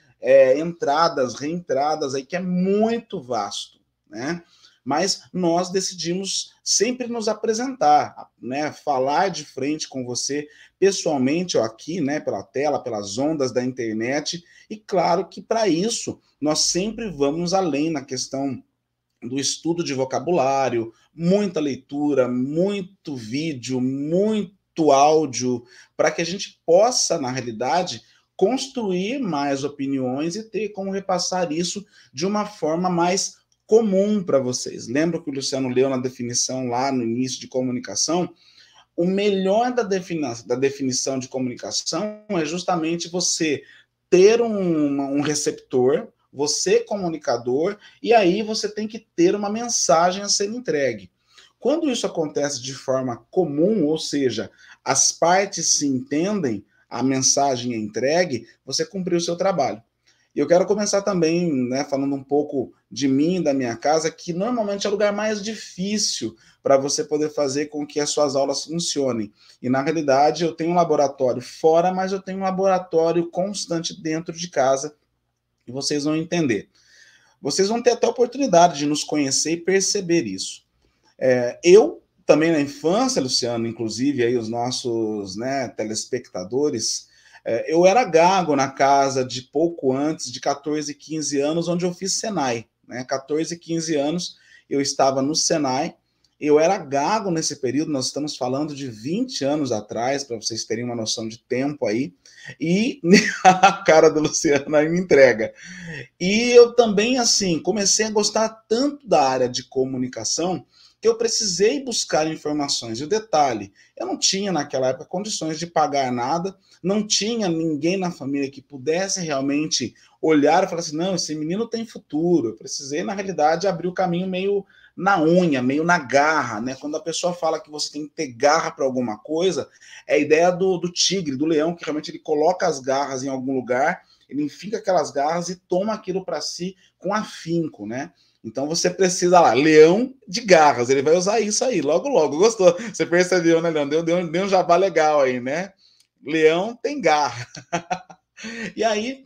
S2: entradas, reentradas, aí, que é muito vasto, né? Mas nós decidimos sempre nos apresentar, né? Falar de frente com você pessoalmente, ou aqui, né? Pela tela, pelas ondas da internet. E claro que para isso nós sempre vamos além na questão do estudo de vocabulário, muita leitura, muito vídeo, muito áudio, para que a gente possa, na realidade, construir mais opiniões e ter como repassar isso de uma forma mais comum para vocês. Lembra que o Luciano leu na definição lá no início de comunicação? O melhor da definição de comunicação é justamente você ter um receptor, você comunicador, e aí você tem que ter uma mensagem a ser entregue. Quando isso acontece de forma comum, ou seja, as partes se entendem, a mensagem é entregue, você cumpriu o seu trabalho. E eu quero começar também, né, falando um pouco de mim, da minha casa, que normalmente é o lugar mais difícil para você poder fazer com que as suas aulas funcionem. E na realidade eu tenho um laboratório fora, mas eu tenho um laboratório constante dentro de casa, e vocês vão entender. Vocês vão ter até a oportunidade de nos conhecer e perceber isso. Eu também na infância, Luciano, inclusive aí os nossos, né, telespectadores, eu era gago na casa de pouco antes de 14, 15 anos, onde eu fiz Senai. Né? 14, 15 anos eu estava no Senai, eu era gago nesse período, nós estamos falando de 20 anos atrás, para vocês terem uma noção de tempo aí, e a cara do Luciano aí me entrega. E eu também, assim, comecei a gostar tanto da área de comunicação que eu precisei buscar informações. E o detalhe, eu não tinha naquela época condições de pagar nada, não tinha ninguém na família que pudesse realmente olhar e falar assim, não, esse menino tem futuro. Eu precisei, na realidade, abrir o caminho meio na unha, meio na garra, né? Quando a pessoa fala que você tem que ter garra para alguma coisa, é a ideia do tigre, do leão, que realmente ele coloca as garras em algum lugar, ele enfia aquelas garras e toma aquilo para si com afinco, né? Então você precisa lá, leão de garras, ele vai usar isso aí, logo, logo. Gostou? Você percebeu, né, Leão? Deu um jabá legal aí, né? Leão tem garra. E aí,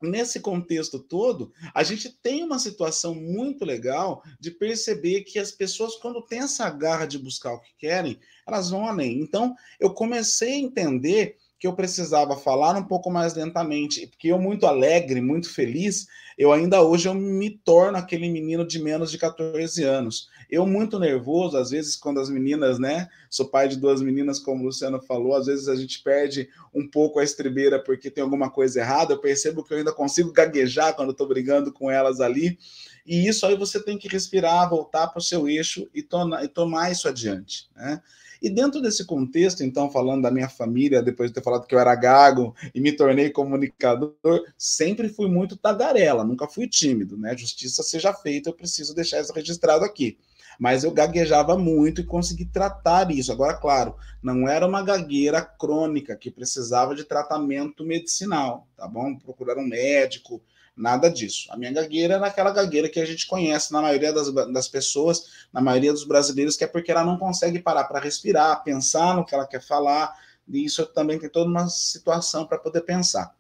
S2: nesse contexto todo, a gente tem uma situação muito legal de perceber que as pessoas, quando têm essa garra de buscar o que querem, elas vão além. Então, eu comecei a entender que eu precisava falar um pouco mais lentamente, porque eu muito alegre, muito feliz, eu ainda hoje eu me torno aquele menino de menos de 14 anos. Eu muito nervoso, às vezes quando as meninas, né, sou pai de duas meninas, como o Luciano falou, às vezes a gente perde um pouco a estribeira porque tem alguma coisa errada, eu percebo que eu ainda consigo gaguejar quando estou brigando com elas ali, e isso aí você tem que respirar, voltar para o seu eixo e tomar isso adiante, né? E dentro desse contexto, então, falando da minha família, depois de ter falado que eu era gago e me tornei comunicador, sempre fui muito tagarela, nunca fui tímido, né? Justiça seja feita, eu preciso deixar isso registrado aqui. Mas eu gaguejava muito e consegui tratar isso. Agora, claro, não era uma gagueira crônica que precisava de tratamento medicinal, tá bom? Procurar um médico, nada disso. A minha gagueira era aquela gagueira que a gente conhece na maioria das pessoas, na maioria dos brasileiros, que é porque ela não consegue parar para respirar, pensar no que ela quer falar, e isso também tem toda uma situação para poder pensar.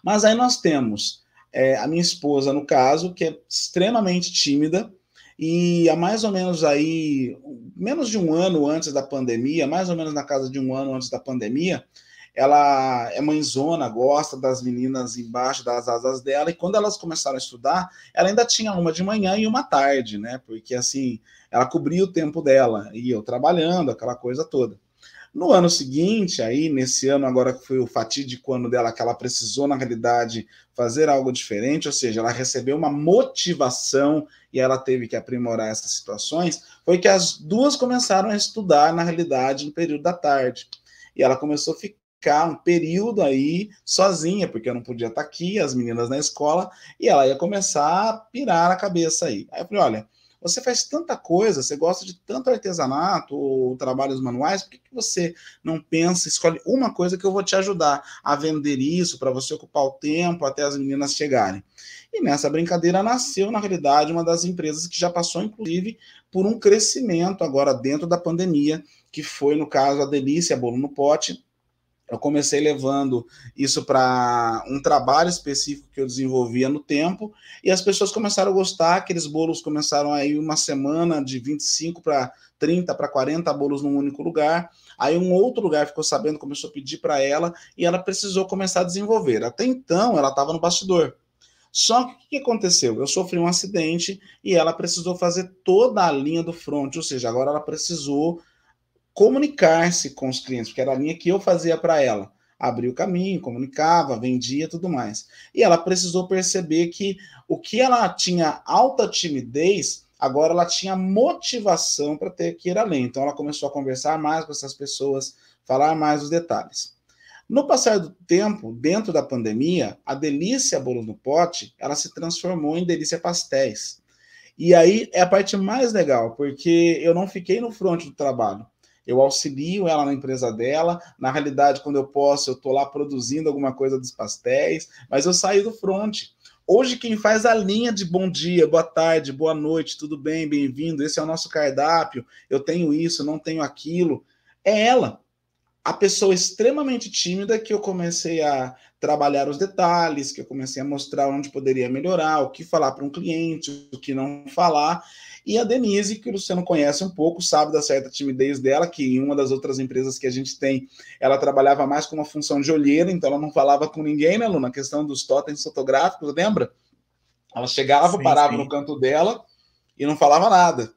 S2: Mas aí nós temos a minha esposa, no caso, que é extremamente tímida, e há mais ou menos aí, menos de um ano antes da pandemia, mais ou menos na casa de um ano antes da pandemia, ela é mãezona, gosta das meninas embaixo das asas dela, e quando elas começaram a estudar, ela ainda tinha uma de manhã e uma tarde, né? Porque assim, ela cobria o tempo dela, e eu trabalhando, aquela coisa toda. No ano seguinte, aí, nesse ano agora que foi o fatídico ano dela, que ela precisou, na realidade, fazer algo diferente, ou seja, ela recebeu uma motivação e ela teve que aprimorar essas situações, foi que as duas começaram a estudar, na realidade, no período da tarde. E ela começou a ficar um período aí sozinha, porque eu não podia estar aqui, as meninas na escola, e ela ia começar a pirar a cabeça aí. Aí eu falei, olha, você faz tanta coisa, você gosta de tanto artesanato ou trabalhos manuais, por que você não pensa, escolhe uma coisa que eu vou te ajudar a vender isso, para você ocupar o tempo até as meninas chegarem? E nessa brincadeira nasceu, na realidade, uma das empresas que já passou, inclusive, por um crescimento agora dentro da pandemia, que foi, no caso, a Delícia Bolo no Pote. Eu comecei levando isso para um trabalho específico que eu desenvolvia no tempo, e as pessoas começaram a gostar, aqueles bolos começaram a ir uma semana de 25 para 30 para 40 bolos num único lugar. Aí um outro lugar ficou sabendo, começou a pedir para ela, e ela precisou começar a desenvolver. Até então, ela estava no bastidor. Só que o que aconteceu? Eu sofri um acidente e ela precisou fazer toda a linha do front, ou seja, agora ela precisou comunicar-se com os clientes, porque era a linha que eu fazia para ela. Abria o caminho, comunicava, vendia, tudo mais. E ela precisou perceber que o que ela tinha alta timidez, agora ela tinha motivação para ter que ir além. Então ela começou a conversar mais com essas pessoas, falar mais os detalhes. No passar do tempo, dentro da pandemia, a Delícia Bolo no Pote, ela se transformou em Delícia Pastéis. E aí é a parte mais legal, porque eu não fiquei no front do trabalho. Eu auxilio ela na empresa dela. Na realidade, quando eu posso, eu estou lá produzindo alguma coisa dos pastéis, mas eu saí do front. Hoje, quem faz a linha de bom dia, boa tarde, boa noite, tudo bem, bem-vindo, esse é o nosso cardápio, eu tenho isso, não tenho aquilo, é ela. A pessoa extremamente tímida que eu comecei a trabalhar os detalhes, que eu comecei a mostrar onde poderia melhorar, o que falar para um cliente, o que não falar. E a Denise, que o Luciano conhece um pouco, sabe da certa timidez dela, que em uma das outras empresas que a gente tem, ela trabalhava mais com uma função de olheira, então ela não falava com ninguém, né, Lu? Na questão dos totens fotográficos, lembra? Ela chegava,
S1: Sim,
S2: parava no
S1: sim.
S2: canto dela e não falava nada.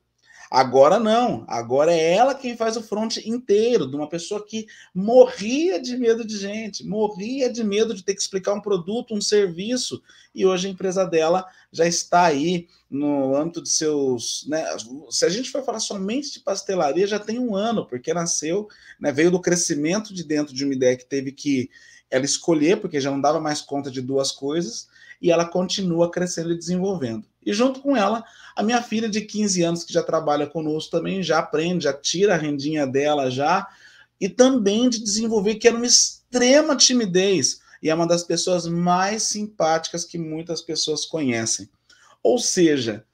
S2: Agora não, agora é ela quem faz o front inteiro, de uma pessoa que morria de medo de gente, morria de medo de ter que explicar um produto, um serviço, e hoje a empresa dela já está aí no âmbito de seus, né, se a gente for falar somente de pastelaria, já tem um ano, porque nasceu, né, veio do crescimento de dentro de uma ideia que teve que ela escolher, porque já não dava mais conta de duas coisas, e ela continua crescendo e desenvolvendo. E junto com ela, a minha filha de 15 anos, que já trabalha conosco também, já aprende, já tira a rendinha dela já, e também de desenvolver, que era uma extrema timidez, e é uma das pessoas mais simpáticas que muitas pessoas conhecem. Ou seja,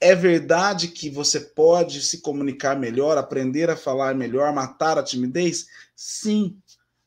S2: é verdade que você pode se comunicar melhor, aprender a falar melhor, matar a timidez? Sim,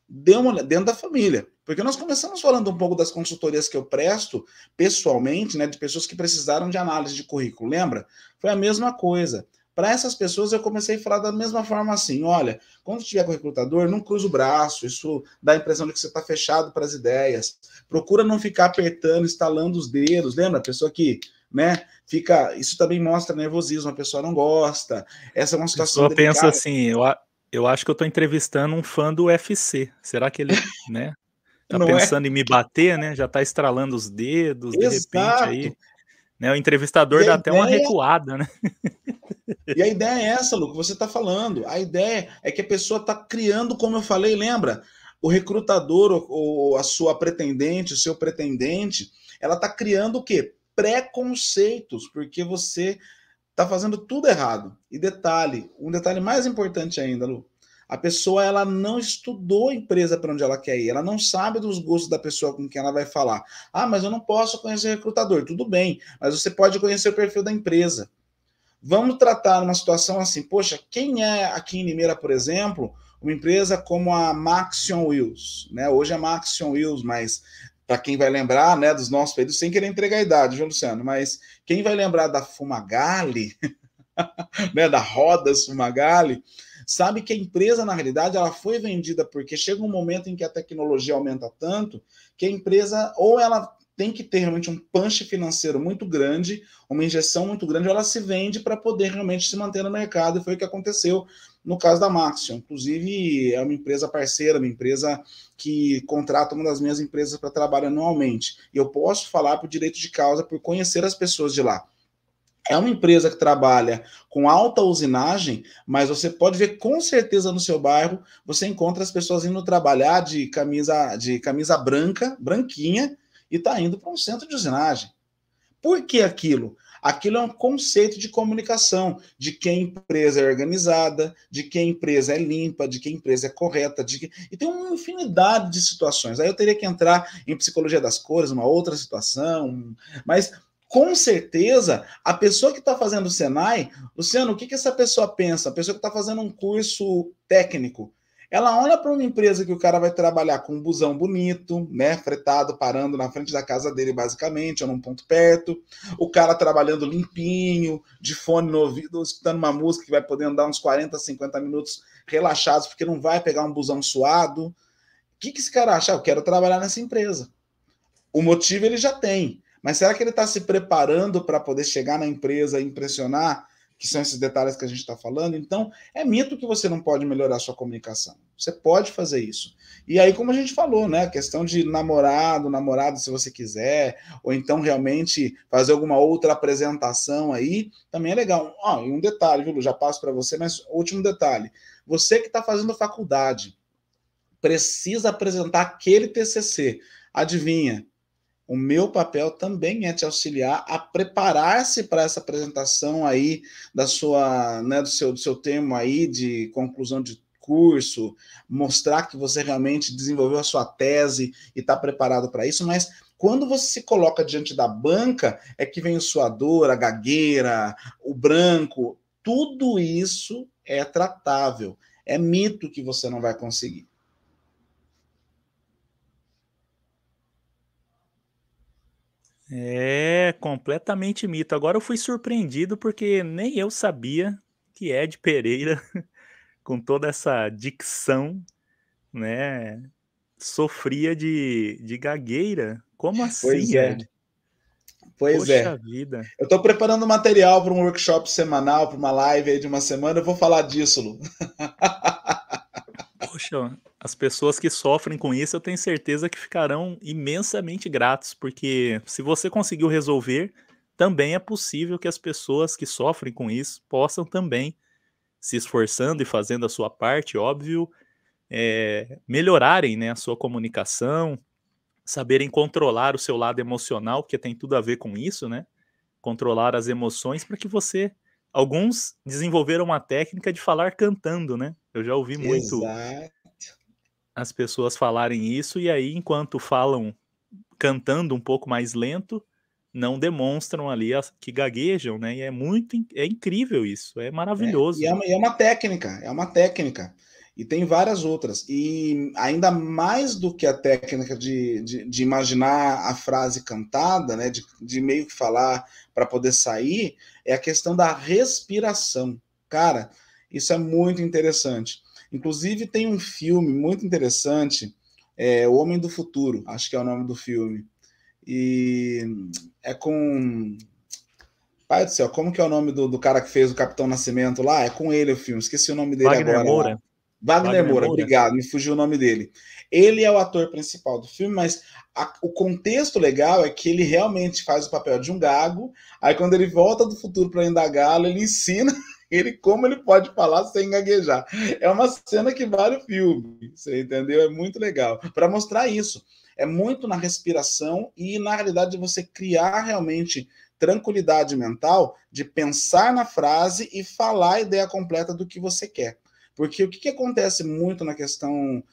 S2: dentro da família. Porque nós começamos falando um pouco das consultorias que eu presto pessoalmente, né, de pessoas que precisaram de análise de currículo. Lembra? Foi a mesma coisa. Para essas pessoas, eu comecei a falar da mesma forma assim: olha, quando tiver com o recrutador, não cruza o braço, isso dá a impressão de que você está fechado para as ideias. Procura não ficar apertando, estalando os dedos. Lembra? A pessoa que, né, fica. Isso também mostra nervosismo, a pessoa não gosta. Essa é uma
S1: A
S2: situação
S1: pessoa pensa
S2: delicada.
S1: assim: eu acho que eu tô entrevistando um fã do UFC. Será que ele, né, tá
S2: Não é?
S1: pensando em me bater, né, já tá estralando os dedos, de repente aí,
S2: Exato.
S1: né, o
S2: E
S1: entrevistador
S2: a
S1: dá até uma
S2: ideia
S1: recuada, né.
S2: E a ideia é essa, Lu, que você está falando. A ideia é que a pessoa está criando, como eu falei, lembra? O recrutador, ou a sua pretendente, o seu pretendente, ela está criando o quê? Preconceitos, porque você está fazendo tudo errado. E detalhe, um detalhe mais importante ainda, Lu. A pessoa ela não estudou a empresa para onde ela quer ir, ela não sabe dos gostos da pessoa com quem ela vai falar. Ah, mas eu não posso conhecer o recrutador. Tudo bem, mas você pode conhecer o perfil da empresa. Vamos tratar uma situação assim, poxa, quem é aqui em Limeira, por exemplo, uma empresa como a Maxion Wheels, né? Hoje é Maxion Wheels, mas para quem vai lembrar, né, dos nossos períodos, sem querer entregar a idade, viu, Luciano? Mas quem vai lembrar da Fumagalli, né, da Rodas Fumagalli, sabe que a empresa, na realidade, ela foi vendida porque chega um momento em que a tecnologia aumenta tanto que a empresa, ou ela tem que ter realmente um punch financeiro muito grande, uma injeção muito grande, ou ela se vende para poder realmente se manter no mercado, e foi o que aconteceu no caso da Maxion. Inclusive, é uma empresa parceira, uma empresa que contrata uma das minhas empresas para trabalhar anualmente. E eu posso falar por direito de causa, por conhecer as pessoas de lá. É uma empresa que trabalha com alta usinagem, mas você pode ver com certeza no seu bairro, você encontra as pessoas indo trabalhar de camisa branca, branquinha, e está indo para um centro de usinagem. Por que aquilo? Aquilo é um conceito de comunicação, de que a empresa é organizada, de que a empresa é limpa, de que a empresa é correta, e tem uma infinidade de situações. Aí eu teria que entrar em psicologia das cores, uma outra situação, mas com certeza a pessoa que está fazendo o Senai, Luciano, o que essa pessoa pensa? A pessoa que está fazendo um curso técnico, ela olha para uma empresa que o cara vai trabalhar com um busão bonito, né, fretado, parando na frente da casa dele, basicamente, ou num ponto perto, o cara trabalhando limpinho, de fone no ouvido, escutando uma música que vai poder andar uns 40, 50 minutos relaxados, porque não vai pegar um busão suado. O que esse cara acha? Eu quero trabalhar nessa empresa. O motivo ele já tem, mas será que ele está se preparando para poder chegar na empresa e impressionar? Que são esses detalhes que a gente está falando. Então, é mito que você não pode melhorar a sua comunicação. Você pode fazer isso. E aí, como a gente falou, né? A questão de namorado, se você quiser, ou então realmente fazer alguma outra apresentação aí, também é legal. E um detalhe, viu? Já passo para você, mas último detalhe. Você que está fazendo faculdade, precisa apresentar aquele TCC. Adivinha? O meu papel também é te auxiliar a preparar-se para essa apresentação aí da sua, né, do seu tema aí de conclusão de curso, mostrar que você realmente desenvolveu a sua tese e está preparado para isso, mas quando você se coloca diante da banca, é que vem o suador, a gagueira, o branco, tudo isso é tratável. É mito que você não vai conseguir.
S1: É completamente mito. Agora eu fui surpreendido porque nem eu sabia que Ed Pereira, com toda essa dicção, né, sofria de gagueira. Como
S2: Pois
S1: assim,
S2: é,
S1: Ed?
S2: pois
S1: Poxa
S2: é.
S1: vida.
S2: Eu estou preparando material para um workshop semanal, para uma live aí de uma semana. Eu vou falar disso, Lu.
S1: Poxa, as pessoas que sofrem com isso, eu tenho certeza que ficarão imensamente gratos, porque se você conseguiu resolver, também é possível que as pessoas que sofrem com isso possam também, se esforçando e fazendo a sua parte, óbvio, melhorarem, né, a sua comunicação, saberem controlar o seu lado emocional, porque tem tudo a ver com isso, né? Controlar as emoções para que você. Alguns desenvolveram uma técnica de falar cantando, né? Eu já ouvi muito
S2: Exato.
S1: as pessoas falarem isso, e aí, enquanto falam cantando um pouco mais lento, não demonstram ali que gaguejam, né? E é muito, é incrível isso, é
S2: E
S1: maravilhoso.
S2: é uma técnica, é uma técnica. E tem várias outras. E ainda mais do que a técnica de imaginar a frase cantada, né, de meio que falar para poder sair, é a questão da respiração. Cara, isso é muito interessante. Inclusive, tem um filme muito interessante, O Homem do Futuro, acho que é o nome do filme. E é com. Pai do céu, como que é o nome do cara que fez o Capitão Nascimento lá? É com ele o filme, esqueci o nome dele
S1: Wagner
S2: agora lá.
S1: Moura,
S2: Wagner
S1: Wagner
S2: Moura,
S1: Moura,
S2: obrigado, me fugiu o nome dele. Ele é o ator principal do filme, mas o contexto legal é que ele realmente faz o papel de um gago, aí quando ele volta do futuro para indagá-lo, ele ensina ele como ele pode falar sem gaguejar. É uma cena que vale o filme, você entendeu? É muito legal, para mostrar isso. É muito na respiração e na realidade você criar realmente tranquilidade mental de pensar na frase e falar a ideia completa do que você quer. Porque o que acontece muito na questão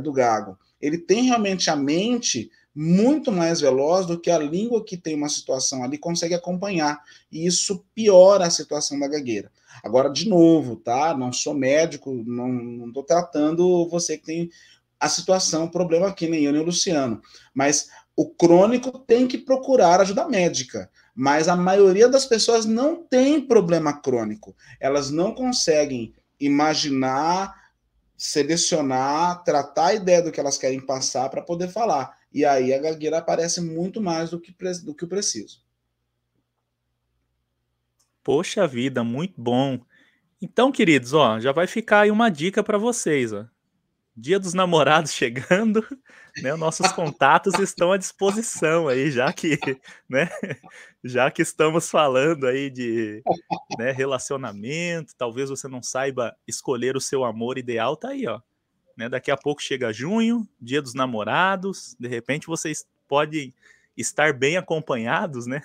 S2: do gago? Ele tem realmente a mente muito mais veloz do que a língua que tem uma situação ali consegue acompanhar. E isso piora a situação da gagueira. Agora, de novo, tá? Não sou médico, não estou tratando você que tem a situação, o problema aqui, nem eu nem o Luciano. Mas o crônico tem que procurar ajuda médica. Mas a maioria das pessoas não tem problema crônico. Elas não conseguem imaginar, selecionar, tratar a ideia do que elas querem passar para poder falar. E aí a gagueira aparece muito mais do que o preciso.
S1: Poxa vida, muito bom. Então, queridos, ó, já vai ficar aí uma dica para vocês, ó. Dia dos Namorados chegando, né, nossos contatos estão à disposição aí, já que, né, já que estamos falando aí de, né, relacionamento, talvez você não saiba escolher o seu amor ideal, tá aí, ó, né, daqui a pouco chega junho, Dia dos Namorados, de repente vocês podem estar bem acompanhados, né,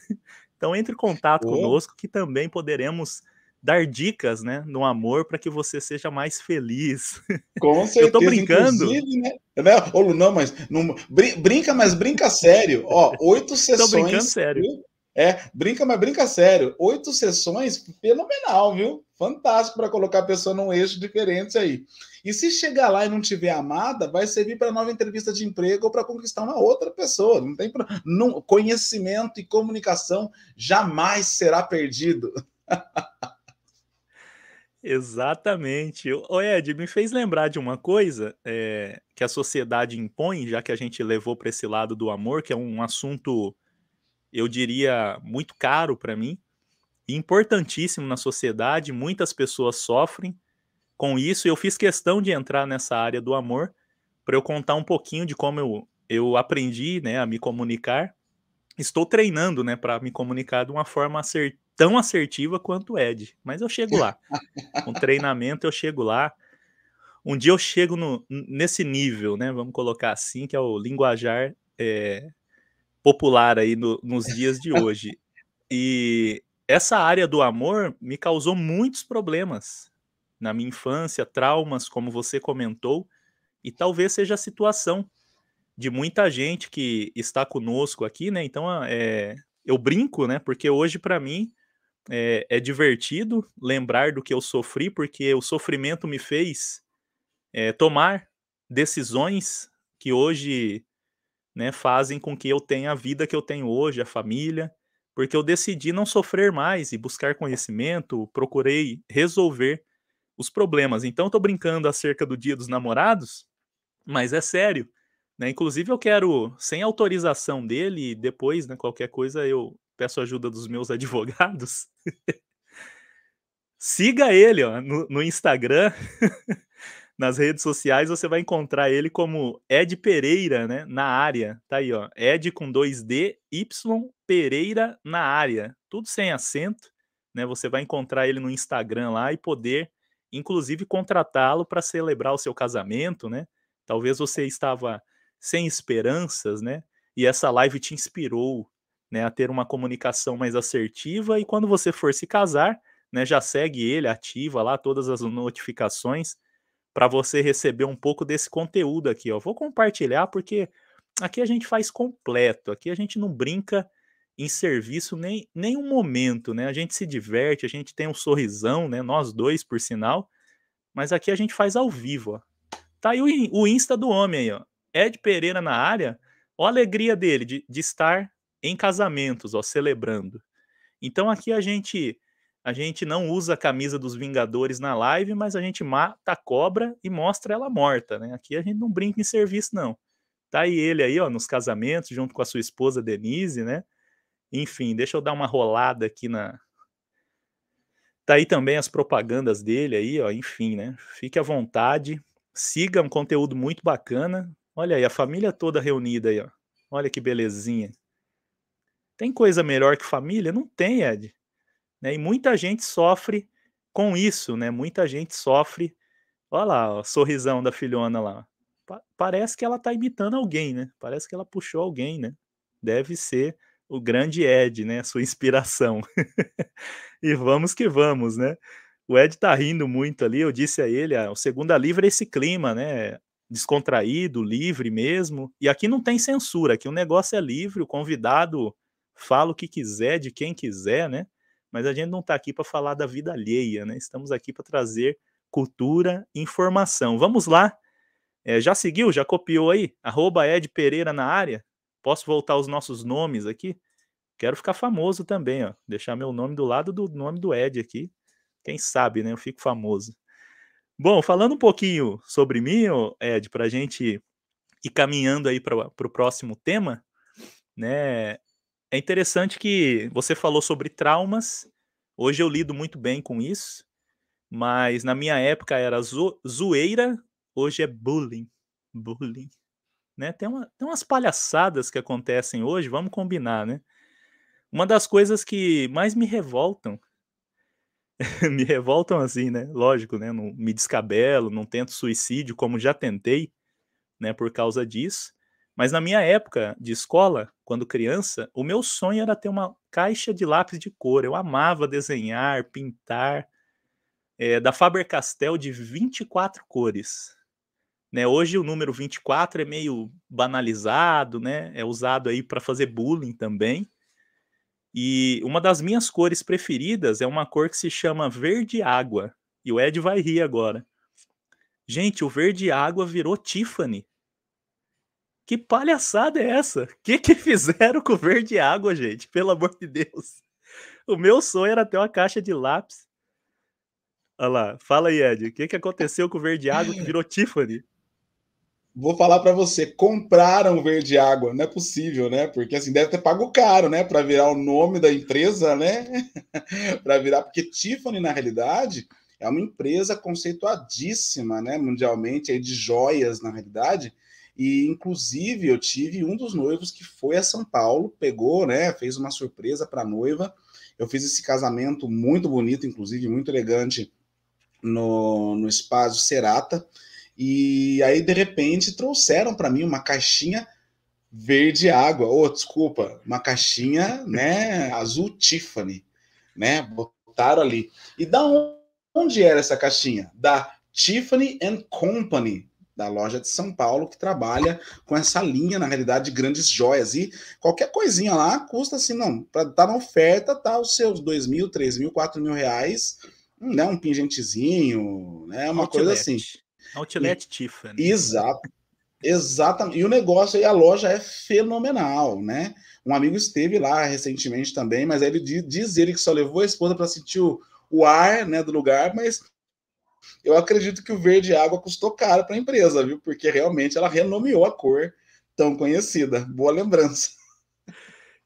S1: então entre em contato
S2: Oh,
S1: conosco que também poderemos dar dicas, né, no amor para que você seja mais feliz.
S2: com
S1: Eu tô
S2: certeza,
S1: brincando.
S2: inclusive, né? Ô, não, mas não, brinca, mas brinca sério. Ó, 8
S1: Tô brincando
S2: sessões,
S1: sério.
S2: viu? Brinca, mas brinca sério. 8 sessões, fenomenal, viu? Fantástico para colocar a pessoa num eixo diferente aí. E se chegar lá e não tiver amada, vai servir para nova entrevista de emprego ou para conquistar uma outra pessoa. Não tem não, conhecimento e comunicação jamais será perdido.
S1: Exatamente. Ô Ed, me fez lembrar de uma coisa, que a sociedade impõe, já que a gente levou para esse lado do amor, que é um assunto, eu diria, muito caro para mim, e importantíssimo na sociedade, muitas pessoas sofrem com isso, e eu fiz questão de entrar nessa área do amor, para eu contar um pouquinho de como eu aprendi, né, a me comunicar. Estou treinando, né, para me comunicar de uma forma tão assertiva quanto o Ed, mas eu chego lá. Com treinamento eu chego lá. Um dia eu chego nesse nível, né, vamos colocar assim, que é o linguajar, popular aí nos dias de hoje. E essa área do amor me causou muitos problemas na minha infância, traumas, como você comentou, e talvez seja a situação de muita gente que está conosco aqui, né, então, eu brinco, né, porque hoje para mim é divertido lembrar do que eu sofri, porque o sofrimento me fez tomar decisões que hoje, né, fazem com que eu tenha a vida que eu tenho hoje, a família, porque eu decidi não sofrer mais e buscar conhecimento, procurei resolver os problemas. Então, eu tô brincando acerca do Dia dos Namorados, mas é sério, né? Inclusive, eu quero, sem autorização dele, e depois, né, qualquer coisa, eu peço ajuda dos meus advogados. Siga ele, ó, no Instagram. Nas redes sociais você vai encontrar ele como Ed Pereira, né, na área. Tá aí, ó, Ed com 2D, Y Pereira na área. Tudo sem acento, né? Você vai encontrar ele no Instagram lá e poder, inclusive, contratá-lo para celebrar o seu casamento, né? Talvez você estava sem esperanças, né? E essa live te inspirou, né, a ter uma comunicação mais assertiva. E quando você for se casar, né, já segue ele, ativa lá todas as notificações para você receber um pouco desse conteúdo aqui, ó. Vou compartilhar porque aqui a gente faz completo, aqui a gente não brinca em serviço nem um momento, né? A gente se diverte, a gente tem um sorrisão, né? Nós dois, por sinal, mas aqui a gente faz ao vivo, ó. Tá aí o Insta do homem aí, ó. Ed Pereira na área. Ó a alegria dele de estar em casamentos, ó, celebrando. Então aqui a gente não usa a camisa dos Vingadores na live, mas a gente mata a cobra e mostra ela morta, né? Aqui a gente não brinca em serviço, não. Tá aí ele aí, ó, nos casamentos, junto com a sua esposa Denise, né? Enfim, deixa eu dar uma rolada aqui na. Tá aí também as propagandas dele aí, ó, enfim, né? Fique à vontade, siga um conteúdo muito bacana. Olha aí, a família toda reunida aí, ó. Olha que belezinha. Tem coisa melhor que família? Não tem, Ed. Né, e muita gente sofre com isso, né, muita gente sofre. Olha lá, ó, sorrisão da filhona lá. Parece que ela tá imitando alguém, né, parece que ela puxou alguém, né. Deve ser o grande Ed, né, sua inspiração. E vamos que vamos, né. O Ed tá rindo muito ali, eu disse a ele, o Segunda Livre é esse clima, né, descontraído, livre mesmo, e aqui não tem censura, aqui o negócio é livre, o convidado fala o que quiser, de quem quiser, né, mas a gente não tá aqui para falar da vida alheia, né, estamos aqui para trazer cultura e informação. Vamos lá, Já seguiu? Já copiou aí? @Ed Pereira na área? Posso voltar os nossos nomes aqui? Quero ficar famoso também, ó. Deixar meu nome do lado do nome do Ed aqui. Quem sabe, né? Eu fico famoso. Bom, falando um pouquinho sobre mim, ô Ed, pra gente ir caminhando aí para o próximo tema, né? É interessante que você falou sobre traumas. Hoje eu lido muito bem com isso, mas na minha época era zoeira, hoje é bullying. Bullying, né? Tem umas palhaçadas que acontecem hoje, vamos combinar, né? Uma das coisas que mais me revoltam, me revoltam assim, né? Lógico, né? Não me descabelo, não tento suicídio, como já tentei, né? Por causa disso. Mas na minha época de escola, quando criança, o meu sonho era ter uma caixa de lápis de cor. Eu amava desenhar, pintar, da Faber-Castell de 24 cores. Né, hoje o número 24 é meio banalizado, né? É usado aí para fazer bullying também. E uma das minhas cores preferidas é uma cor que se chama verde água. E o Ed vai rir agora. Gente, o verde água virou Tiffany. Que palhaçada é essa? Que fizeram com o verde água, gente? Pelo amor de Deus. O meu sonho era ter uma caixa de lápis. Olha lá, fala aí, Ed. O que aconteceu com o verde água que virou Tiffany?
S2: Vou falar para você, compraram verde água, não é possível, né? Porque assim deve ter pago caro, né, para virar o nome da empresa, né? Para virar, porque Tiffany na realidade é uma empresa conceituadíssima, né, mundialmente aí de joias na realidade. E inclusive eu tive um dos noivos que foi a São Paulo, pegou, né, fez uma surpresa para a noiva. Eu fiz esse casamento muito bonito, inclusive muito elegante no espaço Serata. E aí, de repente, trouxeram para mim uma caixinha verde água. Oh, desculpa, uma caixinha, né, azul Tiffany, né? Botaram ali. E da onde era essa caixinha? Da Tiffany and Company, da loja de São Paulo, que trabalha com essa linha, na realidade, de grandes joias. E qualquer coisinha lá custa assim, não, para estar na oferta, tá os seus 2.000, 3.000, 4.000 reais, né? Um pingentezinho, né? Uma coisa assim.
S1: Outlet. Outlet
S2: E,
S1: Tiffany.
S2: exato, exatamente. E o negócio aí, a loja é fenomenal, né? Um amigo esteve lá recentemente também, mas ele diz ele que só levou a esposa para sentir o ar, né, do lugar, mas eu acredito que o verde água custou caro para a empresa, viu? Porque realmente ela renomeou a cor tão conhecida. Boa lembrança.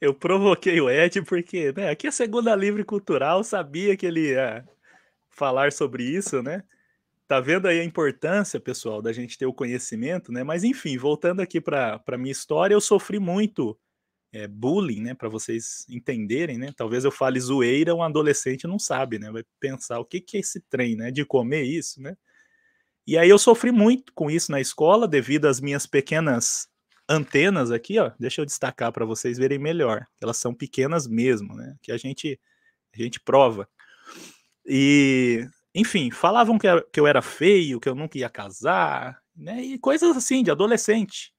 S1: Eu provoquei o Ed porque, né, aqui é Segunda Livre Cultural, sabia que ele ia falar sobre isso, né? Tá vendo aí a importância, pessoal, da gente ter o conhecimento, né? Mas enfim, voltando aqui para minha história, eu sofri muito bullying, né? Para vocês entenderem, né? Talvez eu fale zoeira, um adolescente não sabe, né? Vai pensar o que que é esse trem, né? De comer isso, né? E aí eu sofri muito com isso na escola, devido às minhas pequenas antenas aqui, ó. Deixa eu destacar para vocês verem melhor. Elas são pequenas mesmo, né? Que a gente prova. E, enfim, falavam que eu era feio, que eu nunca ia casar, né? E coisas assim de adolescente.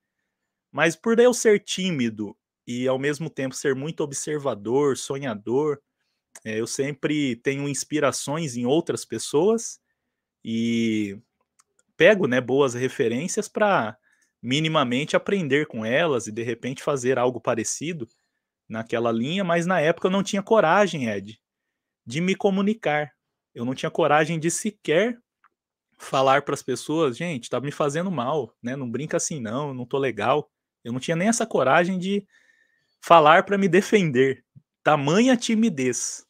S1: Mas por eu ser tímido e ao mesmo tempo ser muito observador, sonhador, eu sempre tenho inspirações em outras pessoas e pego, né, boas referências para minimamente aprender com elas e de repente fazer algo parecido naquela linha, mas na época eu não tinha coragem, Ed, de me comunicar. Eu não tinha coragem de sequer falar para as pessoas, gente, tá me fazendo mal, né? Não brinca assim não, eu não tô legal. Eu não tinha nem essa coragem de falar para me defender. Tamanha timidez.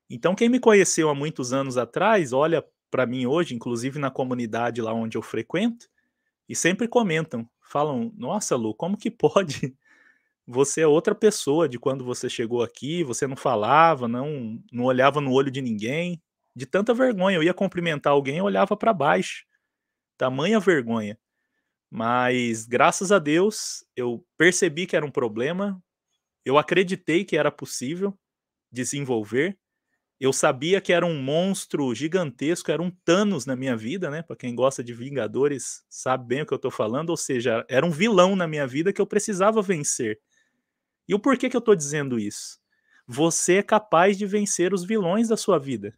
S1: Então quem me conheceu há muitos anos atrás, olha para mim hoje, inclusive na comunidade lá onde eu frequento, e sempre comentam, falam: "Nossa, Lu, como que pode? Você é outra pessoa de quando você chegou aqui, você não falava, não olhava no olho de ninguém". De tanta vergonha, eu ia cumprimentar alguém, eu olhava para baixo, tamanha vergonha. Mas graças a Deus, eu percebi que era um problema, eu acreditei que era possível desenvolver, eu sabia que era um monstro gigantesco, era um Thanos na minha vida, né, pra quem gosta de Vingadores sabe bem o que eu tô falando, ou seja, era um vilão na minha vida que eu precisava vencer. E o porquê que eu tô dizendo isso? Você é capaz de vencer os vilões da sua vida.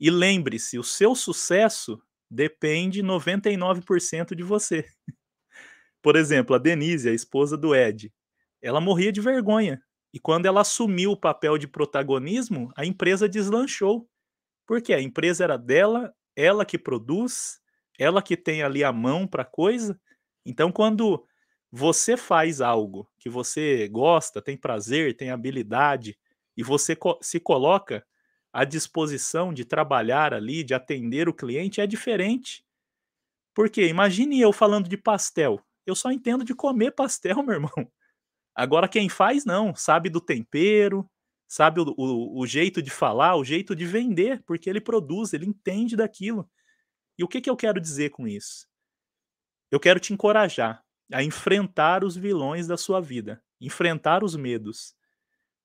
S1: E lembre-se, o seu sucesso depende 99% de você. Por exemplo, a Denise, a esposa do Ed, ela morria de vergonha. E quando ela assumiu o papel de protagonismo, a empresa deslanchou. Porque a empresa era dela, ela que produz, ela que tem ali a mão para a coisa. Então, quando você faz algo que você gosta, tem prazer, tem habilidade, e você se coloca à disposição de trabalhar ali, de atender o cliente, é diferente. Porque imagine eu falando de pastel. Eu só entendo de comer pastel, meu irmão. Agora quem faz não, sabe do tempero, sabe o jeito de falar, o jeito de vender, porque ele produz, ele entende daquilo. E o que que eu quero dizer com isso? Eu quero te encorajar a enfrentar os vilões da sua vida, enfrentar os medos.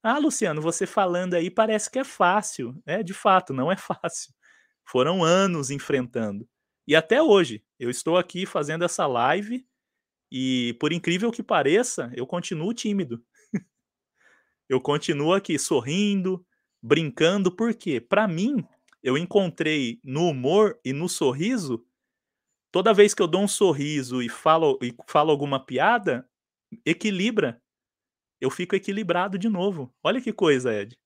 S1: Ah, Luciano, você falando aí parece que é fácil. É, de fato, não é fácil. Foram anos enfrentando. E até hoje, eu estou aqui fazendo essa live e, por incrível que pareça, eu continuo tímido. Eu continuo aqui sorrindo, brincando, porque para mim, eu encontrei no humor e no sorriso, toda vez que eu dou um sorriso e falo alguma piada, equilibra. Eu fico equilibrado de novo. Olha que coisa, Ed.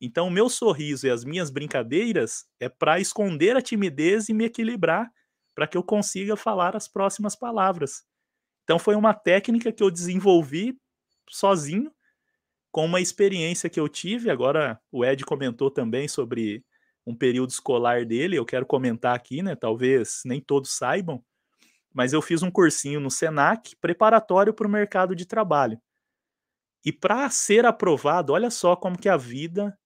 S1: Então o meu sorriso e as minhas brincadeiras é para esconder a timidez e me equilibrar, para que eu consiga falar as próximas palavras. Então foi uma técnica que eu desenvolvi sozinho, com uma experiência que eu tive. Agora o Ed comentou também sobre um período escolar dele, eu quero comentar aqui, né, talvez nem todos saibam, mas eu fiz um cursinho no Senac, preparatório para o mercado de trabalho. E para ser aprovado, olha só como que a vida,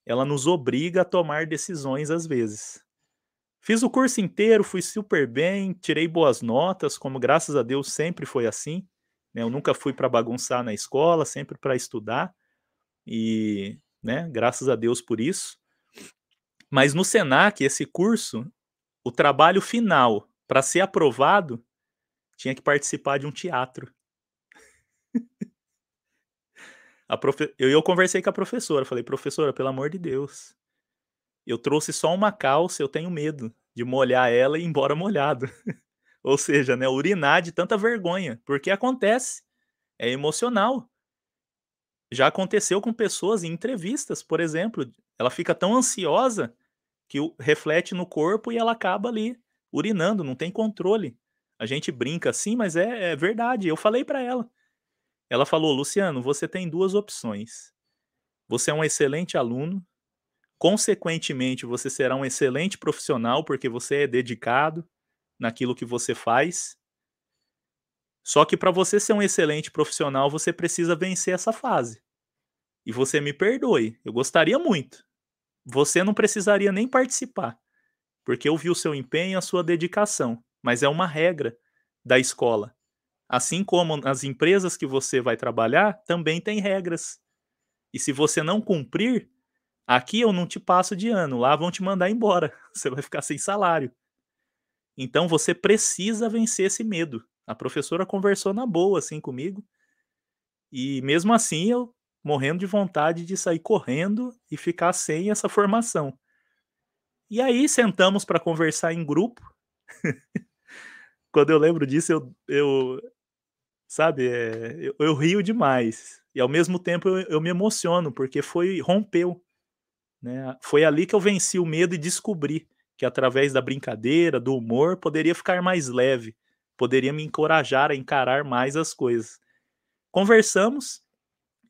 S1: ela nos obriga a tomar decisões às vezes. Fiz o curso inteiro, fui super bem, tirei boas notas, como graças a Deus sempre foi assim, né, eu nunca fui para bagunçar na escola, sempre para estudar. E, né, graças a Deus por isso. Mas no Senac, esse curso, o trabalho final para ser aprovado tinha que participar de um teatro. Eu conversei com a professora, falei: "Professora, pelo amor de Deus, eu trouxe só uma calça, eu tenho medo de molhar ela e ir embora molhado". Ou seja, né, urinar de tanta vergonha, porque acontece, é emocional. Já aconteceu com pessoas em entrevistas, por exemplo, ela fica tão ansiosa que reflete no corpo e ela acaba ali urinando, não tem controle. A gente brinca assim, mas é verdade. Eu falei pra ela. Ela falou: "Luciano, você tem 2 opções. Você é um excelente aluno, consequentemente você será um excelente profissional, porque você é dedicado naquilo que você faz. Só que para você ser um excelente profissional, você precisa vencer essa fase. E você me perdoe, eu gostaria muito. Você não precisaria nem participar. Porque eu vi o seu empenho e a sua dedicação, mas é uma regra da escola. Assim como nas empresas que você vai trabalhar, também tem regras. E se você não cumprir, aqui eu não te passo de ano, lá vão te mandar embora. Você vai ficar sem salário. Então você precisa vencer esse medo. A professora conversou na boa assim comigo e mesmo assim eu morrendo de vontade de sair correndo e ficar sem essa formação. E aí sentamos para conversar em grupo. Quando eu lembro disso, eu sabe, eu rio demais. E ao mesmo tempo eu me emociono, porque rompeu, né. Foi ali que eu venci o medo e descobri que através da brincadeira, do humor, poderia ficar mais leve, poderia me encorajar a encarar mais as coisas. Conversamos,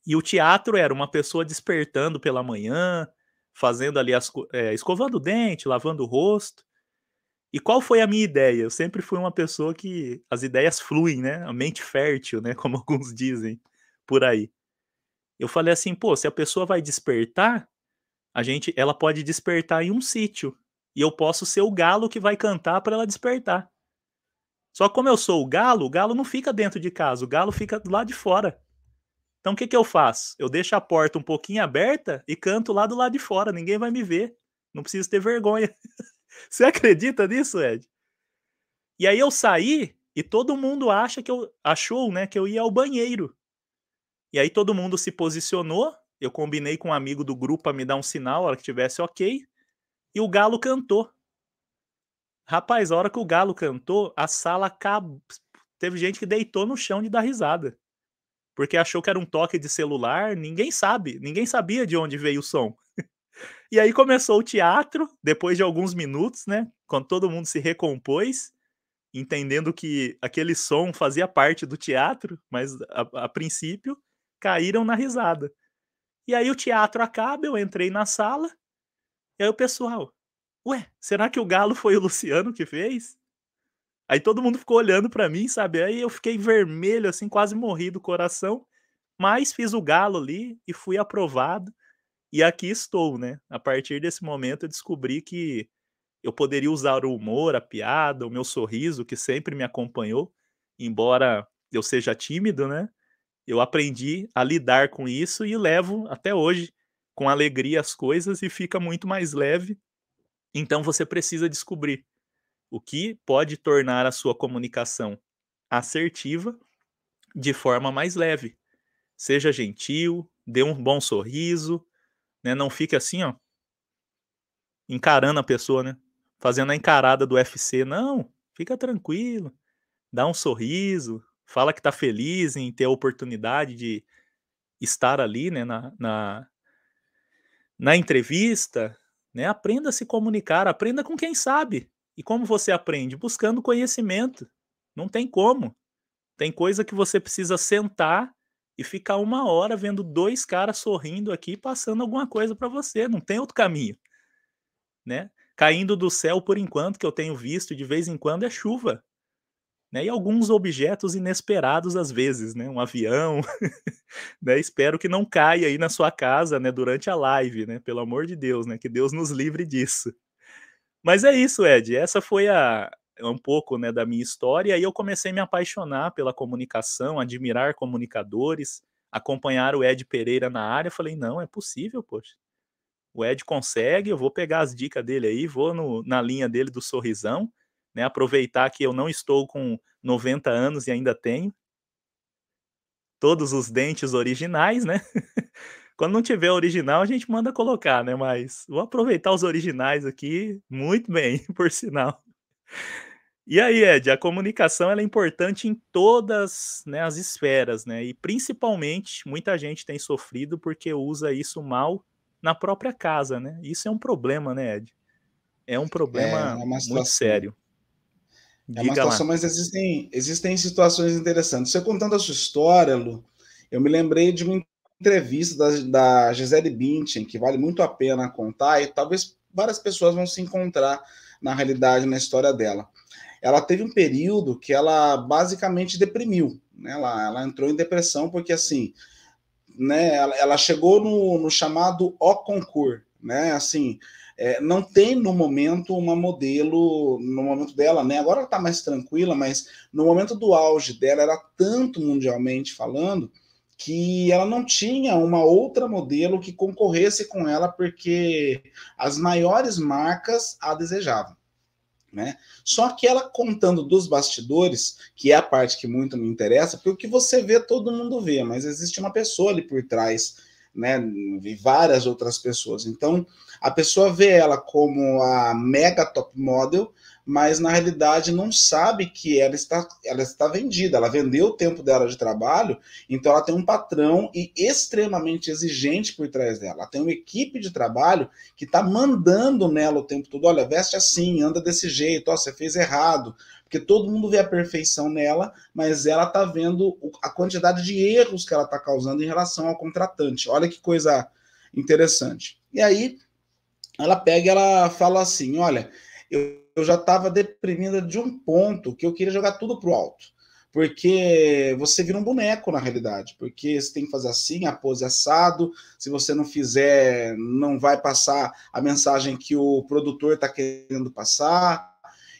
S1: e o teatro era uma pessoa despertando pela manhã, fazendo ali escovando o dente, lavando o rosto. E qual foi a minha ideia? Eu sempre fui uma pessoa que as ideias fluem, né, a mente fértil, né, como alguns dizem por aí. Eu falei assim: "Pô, se a pessoa vai despertar, ela pode despertar em um sítio, e eu posso ser o galo que vai cantar para ela despertar. Só que como eu sou o galo não fica dentro de casa, o galo fica do lado de fora. Então o que que eu faço? Eu deixo a porta um pouquinho aberta e canto lá do lado de fora, ninguém vai me ver, não preciso ter vergonha". Você acredita nisso, Ed? E aí eu saí e todo mundo achou, né, que eu ia ao banheiro. E aí todo mundo se posicionou, eu combinei com um amigo do grupo pra me dar um sinal a hora que tivesse ok, e o galo cantou. Rapaz, a hora que o galo cantou, a sala teve gente que deitou no chão de dar risada, porque achou que era um toque de celular, ninguém sabia de onde veio o som. E aí começou o teatro, depois de alguns minutos, né, quando todo mundo se recompôs, entendendo que aquele som fazia parte do teatro, mas a princípio caíram na risada. E aí o teatro acaba, eu entrei na sala, e aí o pessoal: "Ué, será que o galo foi o Luciano que fez?" Aí todo mundo ficou olhando pra mim, sabe, aí eu fiquei vermelho, assim, quase morri do coração, mas fiz o galo ali e fui aprovado, e aqui estou, né. A partir desse momento eu descobri que eu poderia usar o humor, a piada, o meu sorriso que sempre me acompanhou, embora eu seja tímido, né, eu aprendi a lidar com isso e levo até hoje com alegria as coisas e fica muito mais leve. Então você precisa descobrir o que pode tornar a sua comunicação assertiva de forma mais leve. Seja gentil, dê um bom sorriso, né, não fique assim, ó, encarando a pessoa, né, fazendo a encarada do UFC. Não, fica tranquilo, dá um sorriso, fala que tá feliz em ter a oportunidade de estar ali, né, na entrevista, né, aprenda a se comunicar, aprenda com quem sabe. E como você aprende? Buscando conhecimento. Não tem como. Tem coisa que você precisa sentar e ficar 1 hora vendo 2 caras sorrindo aqui, passando alguma coisa para você, não tem outro caminho, né. Caindo do céu, por enquanto, que eu tenho visto de vez em quando, é chuva, né, e alguns objetos inesperados às vezes, né, um avião, né, espero que não caia aí na sua casa, né, durante a live, né, pelo amor de Deus, né, que Deus nos livre disso. Mas é isso, Ed, essa foi um pouco, né, da minha história, e aí eu comecei a me apaixonar pela comunicação, admirar comunicadores, acompanhar o Ed Pereira na área, falei: "Não, é possível, poxa, o Ed consegue, eu vou pegar as dicas dele aí, vou na linha dele do sorrisão, né, aproveitar que eu não estou com 90 anos e ainda tenho todos os dentes originais, né". Quando não tiver original, a gente manda colocar, né, mas vou aproveitar os originais aqui, muito bem, por sinal. E aí, Ed, a comunicação ela é importante em todas, né, as esferas, né, e principalmente muita gente tem sofrido porque usa isso mal na própria casa, né. Isso é um problema, né, Ed? É um problema
S2: É uma
S1: muito
S2: situação.
S1: sério.
S2: É uma
S1: Diga
S2: situação,
S1: lá.
S2: mas existem situações interessantes. Você contando a sua história, Lu, eu me lembrei de uma entrevista da Gisele Bündchen, que vale muito a pena contar, e talvez várias pessoas vão se encontrar na realidade na história dela. Ela teve um período que ela basicamente deprimiu, né? Ela entrou em depressão porque assim, né? Ela chegou no chamado O concurso, né? Assim, não tem no momento uma modelo, no momento dela, né? Agora ela está mais tranquila, mas no momento do auge dela era tanto mundialmente falando que ela não tinha uma outra modelo que concorresse com ela porque as maiores marcas a desejavam. Né? Só que ela contando dos bastidores, que é a parte que muito me interessa, porque o que você vê, todo mundo vê, mas existe uma pessoa ali por trás, né? E várias outras pessoas. Então, a pessoa vê ela como a mega top model, mas na realidade não sabe que ela está vendida, ela vendeu o tempo dela de trabalho, então ela tem um patrão e extremamente exigente por trás dela. Ela tem uma equipe de trabalho que está mandando nela o tempo todo, olha, veste assim, anda desse jeito, ó, você fez errado, porque todo mundo vê a perfeição nela, mas ela está vendo a quantidade de erros que ela está causando em relação ao contratante. Olha que coisa interessante. E aí ela pega e ela fala assim, olha, eu já estava deprimida de um ponto que eu queria jogar tudo pro alto. Porque você vira um boneco na realidade. Porque você tem que fazer assim, a pose assado. Se você não fizer, não vai passar a mensagem que o produtor está querendo passar.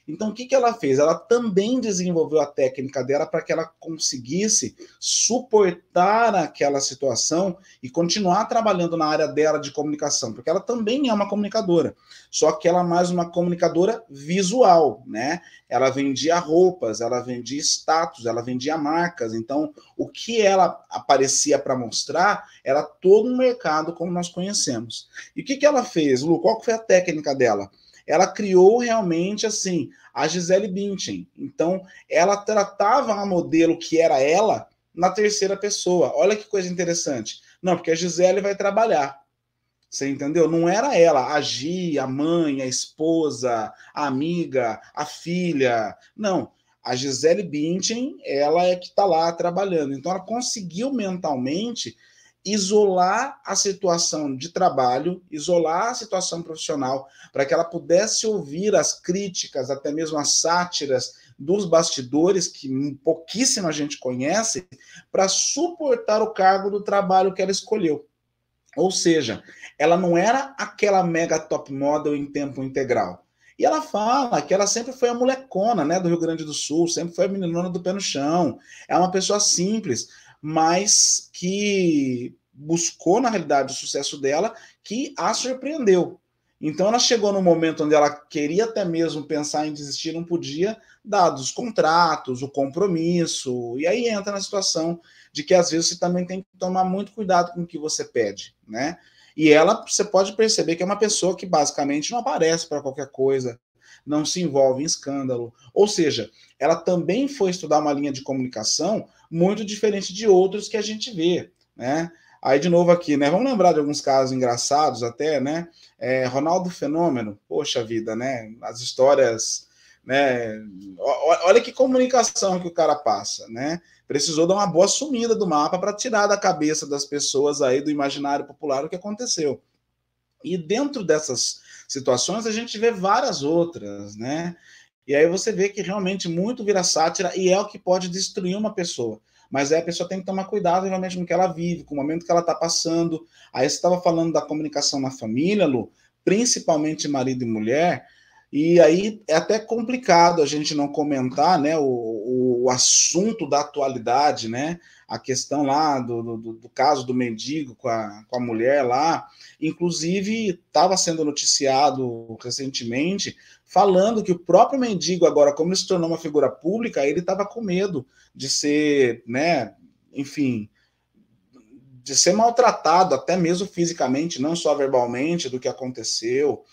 S2: Então, o que, que ela fez? Ela também desenvolveu a técnica dela para que ela conseguisse suportar aquela situação e continuar trabalhando na área dela de comunicação, porque ela também é uma comunicadora, só que ela é mais uma comunicadora visual, né? Ela vendia roupas, ela vendia status, ela vendia marcas, então o que ela aparecia para mostrar era todo um mercado como nós conhecemos. E o que, que ela fez, Lu? Qual foi a técnica dela? ela criou realmente assim a Gisele Bündchen. Então, ela tratava a modelo que era ela na terceira pessoa. Olha que coisa interessante. Não, porque a Gisele vai trabalhar. Você entendeu? Não era ela, a Gi, a mãe, a esposa, a amiga, a filha. Não. A Gisele Bündchen, ela é que está lá trabalhando. Então, ela conseguiu mentalmente isolar a situação de trabalho, isolar a situação profissional, para que ela pudesse ouvir as críticas, até mesmo as sátiras dos bastidores, que pouquíssima gente conhece, para suportar o cargo do trabalho que ela escolheu. Ou seja, ela não era aquela mega top model em tempo integral. E ela fala que ela sempre foi a molecona, né, do Rio Grande do Sul, sempre foi a meninona do pé no chão. É uma pessoa simples, mas que buscou, na realidade, o sucesso dela, que a surpreendeu. Então ela chegou no momento onde ela queria até mesmo pensar em desistir, não podia, dados os contratos, o compromisso, e aí entra na situação de que às vezes você também tem que tomar muito cuidado com o que você pede, né? E ela, você pode perceber que é uma pessoa que basicamente não aparece para qualquer coisa, não se envolve em escândalo. Ou seja, ela também foi estudar uma linha de comunicação muito diferente de outros que a gente vê, né? Aí, de novo aqui, né? Vamos lembrar de alguns casos engraçados até, né? Ronaldo Fenômeno, poxa vida, né? As histórias, né? Olha que comunicação que o cara passa, né? Precisou dar uma boa sumida do mapa para tirar da cabeça das pessoas aí, do imaginário popular, o que aconteceu. E dentro dessas situações a gente vê várias outras, né? E aí você vê que realmente muito vira sátira e é o que pode destruir uma pessoa. Mas aí a pessoa tem que tomar cuidado realmente com o que ela vive, com o momento que ela está passando. Aí você estava falando da comunicação na família, Lu, principalmente marido e mulher, e aí é até complicado a gente não comentar, né, o assunto da atualidade, né, a questão lá do caso do mendigo com a mulher lá, inclusive estava sendo noticiado recentemente, falando que o próprio mendigo agora, como ele se tornou uma figura pública, ele estava com medo de ser, né, enfim, de ser maltratado, até mesmo fisicamente, não só verbalmente, do que aconteceu.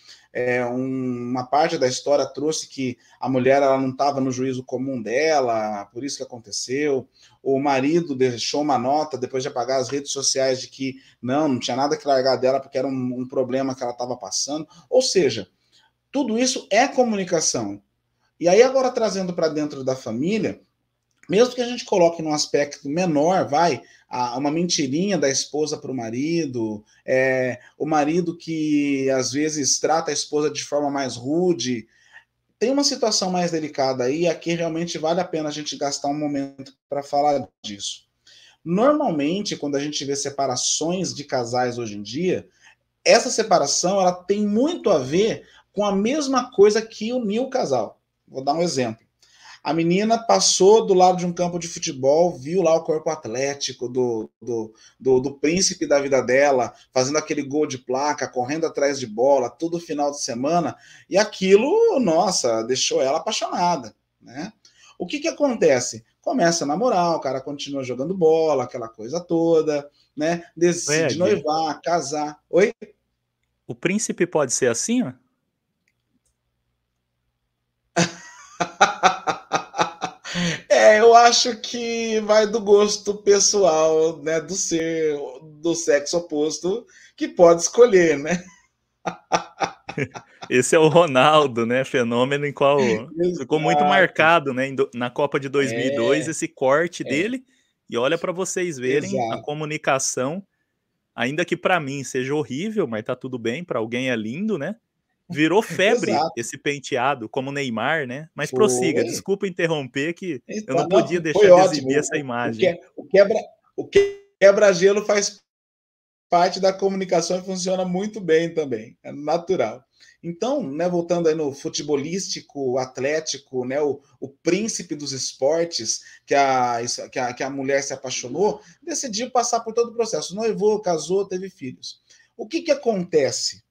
S2: Uma parte da história trouxe que a mulher ela não estava no juízo comum dela, por isso que aconteceu. O marido deixou uma nota depois de apagar as redes sociais de que não tinha nada que largar dela porque era um problema que ela estava passando. Ou seja, tudo isso é comunicação. E aí agora trazendo para dentro da família, mesmo que a gente coloque num aspecto menor, uma mentirinha da esposa para o marido, o marido que às vezes trata a esposa de forma mais rude, tem uma situação mais delicada aí, aqui realmente vale a pena a gente gastar um momento para falar disso. Normalmente, quando a gente vê separações de casais hoje em dia, essa separação ela tem muito a ver com a mesma coisa que uniu o casal. Vou dar um exemplo. A menina passou do lado de um campo de futebol, viu lá o corpo atlético do príncipe da vida dela, fazendo aquele gol de placa, correndo atrás de bola, todo final de semana, e aquilo, nossa, deixou ela apaixonada, né? O que acontece? Começa a namorar, o cara continua jogando bola, aquela coisa toda, né? Decide
S1: Ed,
S2: noivar, casar. Oi?
S1: o príncipe pode ser assim, ó?
S2: Eu acho que vai do gosto pessoal, né, do ser do sexo oposto que pode escolher, né?
S1: Esse é o Ronaldo, né, fenômeno em qual ficou muito
S2: Exato.
S1: marcado, né, na Copa de 2002,
S2: É,
S1: esse corte
S2: é,
S1: dele, e olha para vocês verem a
S2: exato,
S1: comunicação, ainda que para mim seja horrível, mas tá tudo bem, para alguém é lindo, né, virou febre
S2: exato.
S1: esse penteado, como o Neymar, né. Mas prossiga,
S2: Foi.
S1: desculpa interromper que eu não
S2: Então,
S1: podia
S2: não, foi
S1: deixar de
S2: ótimo.
S1: exibir essa imagem.
S2: O quebra-gelo faz parte da comunicação e funciona muito bem também, é natural. Então, né, voltando aí no futebolístico, atlético, né, o príncipe dos esportes, que a mulher se apaixonou, decidiu passar por todo o processo. Noivou, casou, teve filhos. O que acontece?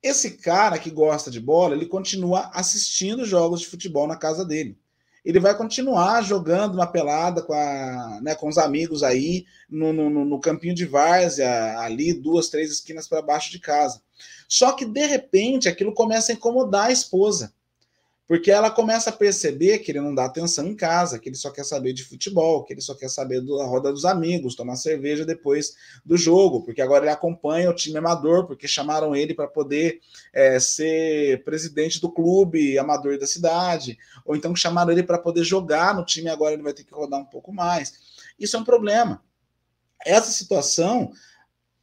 S2: Esse cara que gosta de bola, ele continua assistindo jogos de futebol na casa dele. ele vai continuar jogando uma pelada com os amigos aí no campinho de várzea, ali 2, 3 esquinas para baixo de casa. Só que, de repente, aquilo começa a incomodar a esposa. Porque ela começa a perceber que ele não dá atenção em casa, que ele só quer saber de futebol, que ele só quer saber da roda dos amigos, tomar cerveja depois do jogo, porque agora ele acompanha o time amador, porque chamaram ele para poder ser presidente do clube amador da cidade, ou então chamaram ele para poder jogar no time, agora ele vai ter que rodar um pouco mais. Isso é um problema. Essa situação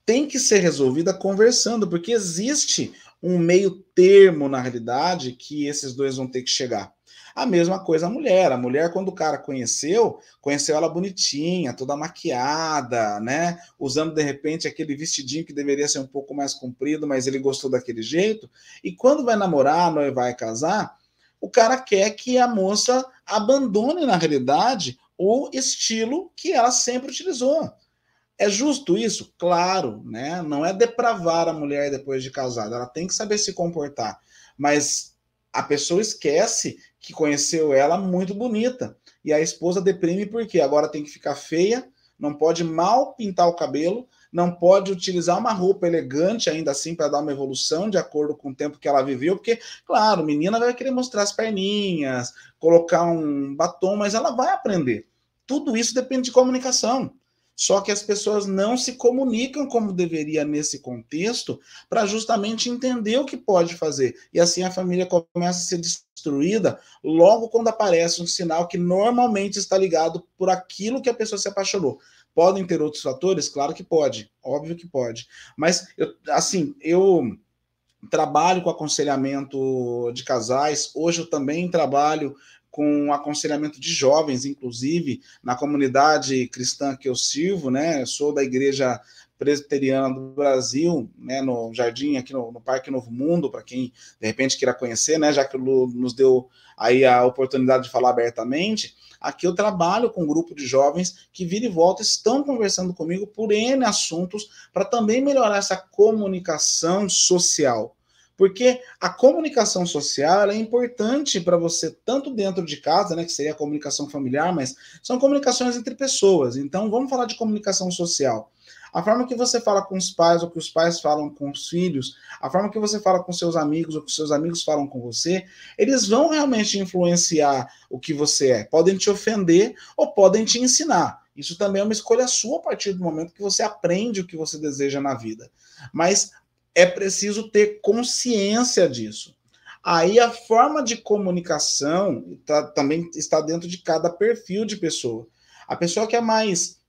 S2: tem que ser resolvida conversando, porque existe um meio termo, na realidade, que esses dois vão ter que chegar. A mesma coisa a mulher. A mulher, quando o cara conheceu ela bonitinha, toda maquiada, né? Usando, de repente, aquele vestidinho que deveria ser um pouco mais comprido, mas ele gostou daquele jeito. E quando vai namorar, noivar e casar, o cara quer que a moça abandone, na realidade, o estilo que ela sempre utilizou. É justo isso? Claro, né? Não é depravar a mulher depois de casada, ela tem que saber se comportar. Mas a pessoa esquece que conheceu ela muito bonita. E a esposa deprime porque agora tem que ficar feia, não pode mal pintar o cabelo, não pode utilizar uma roupa elegante ainda assim para dar uma evolução de acordo com o tempo que ela viveu, porque, claro, menina vai querer mostrar as perninhas, colocar um batom, mas ela vai aprender. Tudo isso depende de comunicação. Só que as pessoas não se comunicam como deveria nesse contexto para justamente entender o que pode fazer. E assim a família começa a ser destruída logo quando aparece um sinal que normalmente está ligado por aquilo que a pessoa se apaixonou. Podem ter outros fatores? Claro que pode, óbvio que pode. Mas, eu trabalho com aconselhamento de casais, hoje eu também trabalho com aconselhamento de jovens, inclusive na comunidade cristã que eu sirvo, né? Eu sou da Igreja Presbiteriana do Brasil, né? No Jardim, aqui no Parque Novo Mundo, para quem de repente queira conhecer, né? Já que o Lu nos deu aí a oportunidade de falar abertamente. Aqui eu trabalho com um grupo de jovens que vira e volta estão conversando comigo por N assuntos para também melhorar essa comunicação social. Porque a comunicação social é importante para você, tanto dentro de casa, né, que seria a comunicação familiar, mas são comunicações entre pessoas. Então, vamos falar de comunicação social. A forma que você fala com os pais, ou que os pais falam com os filhos, a forma que você fala com seus amigos, ou que seus amigos falam com você, eles vão realmente influenciar o que você é. Podem te ofender ou podem te ensinar. Isso também é uma escolha sua a partir do momento que você aprende o que você deseja na vida. Mas é preciso ter consciência disso. Aí a forma de comunicação também está dentro de cada perfil de pessoa. A pessoa que é mais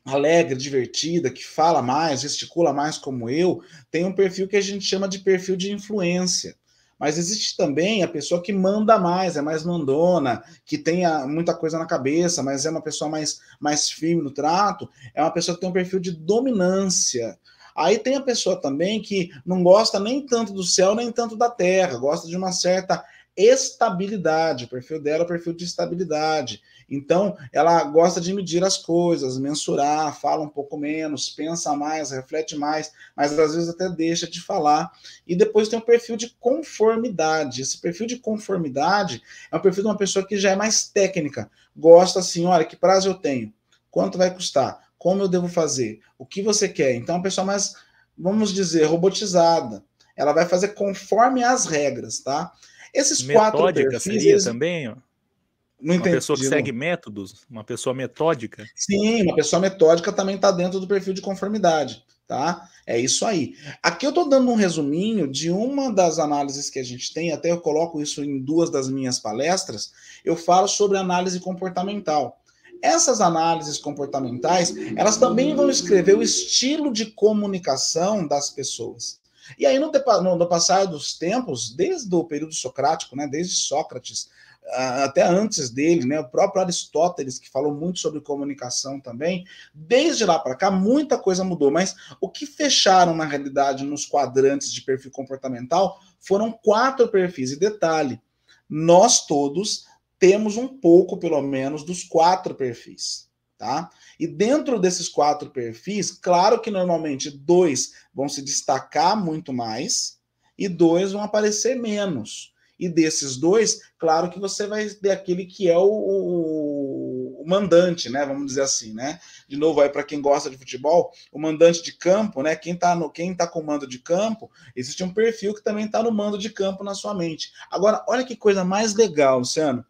S2: alegre, divertida, que fala mais, gesticula mais como eu, tem um perfil que a gente chama de perfil de influência. Mas existe também a pessoa que manda mais, é mais mandona, que tem muita coisa na cabeça, mas é uma pessoa mais firme no trato, é uma pessoa que tem um perfil de dominância. Aí tem a pessoa também que não gosta nem tanto do céu, nem tanto da terra, gosta de uma certa estabilidade. O perfil dela é o perfil de estabilidade. Então, ela gosta de medir as coisas, mensurar, fala um pouco menos, pensa mais, reflete mais, mas às vezes até deixa de falar. E depois tem o perfil de conformidade. Esse perfil de conformidade é um perfil de uma pessoa que já é mais técnica. Gosta assim, olha, que prazo eu tenho? Quanto vai custar? Como eu devo fazer? O que você quer? Então, uma pessoa mais, vamos dizer, robotizada. Ela vai fazer conforme as regras, tá? Esses 4
S1: Metódica
S2: perfis,
S1: seria
S2: eles...
S1: também, ó?
S2: Não
S1: Uma pessoa que
S2: entendi,
S1: segue
S2: Lu.
S1: métodos, uma pessoa metódica.
S2: Sim, uma pessoa metódica também está dentro do perfil de conformidade, tá? É isso aí. Aqui eu estou dando um resuminho de uma das análises que a gente tem, até eu coloco isso em 2 das minhas palestras, eu falo sobre análise comportamental. Essas análises comportamentais, elas também vão escrever o estilo de comunicação das pessoas. E aí, no passar dos tempos, desde o período socrático, né, desde Sócrates, até antes dele, né, o próprio Aristóteles, que falou muito sobre comunicação também, desde lá para cá, muita coisa mudou, mas o que fecharam, na realidade, nos quadrantes de perfil comportamental foram 4 perfis. E detalhe, nós todos temos um pouco, pelo menos, dos 4 perfis. Tá? E dentro desses 4 perfis, claro que normalmente 2 vão se destacar muito mais e 2 vão aparecer menos. E desses dois, claro que você vai ter aquele que é o mandante, né? Vamos dizer assim, né? De novo, aí para quem gosta de futebol, o mandante de campo, né? Quem tá com o mando de campo, existe um perfil que também está no mando de campo na sua mente. Agora, olha que coisa mais legal, Luciano.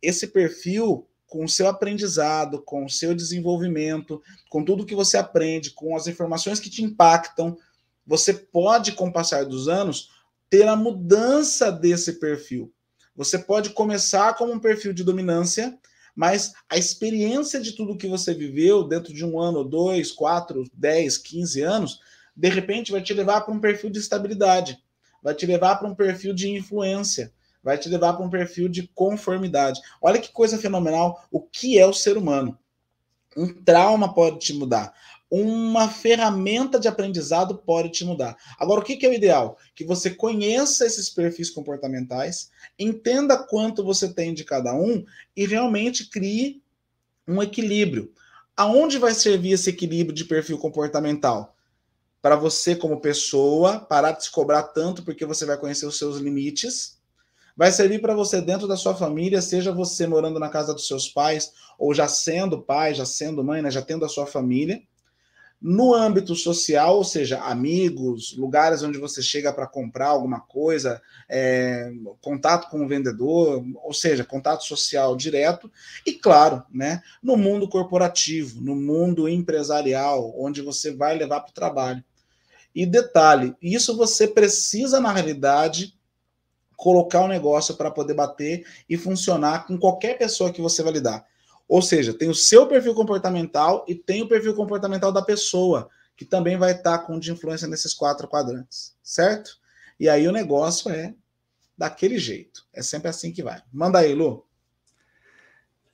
S2: Esse perfil, com o seu aprendizado, com o seu desenvolvimento, com tudo que você aprende, com as informações que te impactam, você pode, com o passar dos anos, ter a mudança desse perfil. Você pode começar como um perfil de dominância, mas a experiência de tudo que você viveu dentro de 1 ano, 2, 4, 10, 15 anos, de repente vai te levar para um perfil de estabilidade, vai te levar para um perfil de influência, vai te levar para um perfil de conformidade. Olha que coisa fenomenal o que é o ser humano. Um trauma pode te mudar. Uma ferramenta de aprendizado pode te mudar. Agora, o que é o ideal? Que você conheça esses perfis comportamentais, entenda quanto você tem de cada um e realmente crie um equilíbrio. Aonde vai servir esse equilíbrio de perfil comportamental? Para você, como pessoa, parar de se cobrar tanto porque você vai conhecer os seus limites. Vai servir para você dentro da sua família, seja você morando na casa dos seus pais, ou já sendo pai, já sendo mãe, né, já tendo a sua família. No âmbito social, ou seja, amigos, lugares onde você chega para comprar alguma coisa, contato com o vendedor, ou seja, contato social direto. E claro, né, no mundo corporativo, no mundo empresarial, onde você vai levar para o trabalho. E detalhe, isso você precisa, na realidade, colocar o negócio para poder bater e funcionar com qualquer pessoa que você vai lidar. Ou seja, tem o seu perfil comportamental e tem o perfil comportamental da pessoa, que também vai estar com de influência nesses 4 quadrantes, certo? E aí o negócio é daquele jeito. É sempre assim que vai. Manda aí, Lu.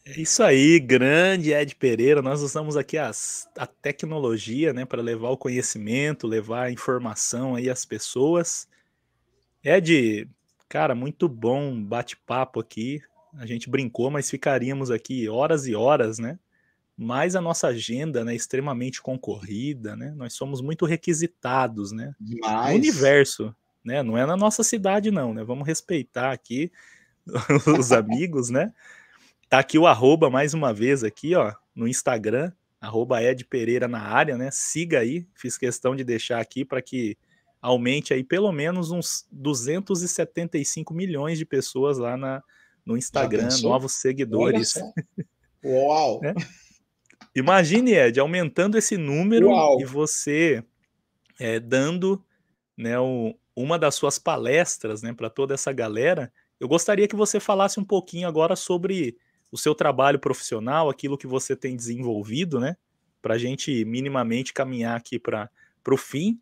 S1: É isso aí, grande Ed Pereira. Nós usamos aqui a tecnologia, né, para levar o conhecimento, levar a informação aí às pessoas. Ed, cara, muito bom bate-papo aqui. A gente brincou, mas ficaríamos aqui horas e horas, né? Mas a nossa agenda, né, é extremamente concorrida, né? Nós somos muito requisitados, né? No
S2: Demais.
S1: universo, né? Não é na nossa cidade, não, né? Vamos respeitar aqui os amigos, né? Tá aqui o arroba mais uma vez aqui, ó, no Instagram, arroba Ed Pereira na área, né? Siga aí, fiz questão de deixar aqui para que aumente aí pelo menos uns 275 milhões de pessoas lá no
S2: Já
S1: Instagram,
S2: pensou?
S1: novos
S2: Olha
S1: seguidores,
S2: só. Uau!
S1: né? Imagine, Ed, aumentando esse número e
S2: Uau!
S1: você dando, né, uma das suas palestras, né, para toda essa galera. Eu gostaria que você falasse um pouquinho agora sobre o seu trabalho profissional, aquilo que você tem desenvolvido, né, para a gente minimamente caminhar aqui para o fim.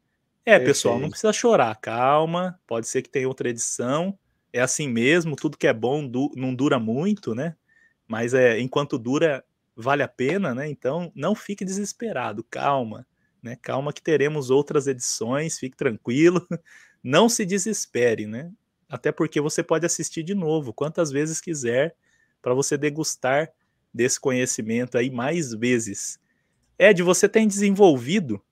S1: Pessoal, não
S2: Perfeito.
S1: precisa chorar, calma, pode ser que tenha outra edição, é assim mesmo, tudo que é bom não dura muito, né, mas enquanto dura, vale a pena, né, então não fique desesperado, calma, né, calma que teremos outras edições, fique tranquilo, não se desespere, né, até porque você pode assistir de novo, quantas vezes quiser, para você degustar desse conhecimento aí mais vezes. Ed, você tem desenvolvido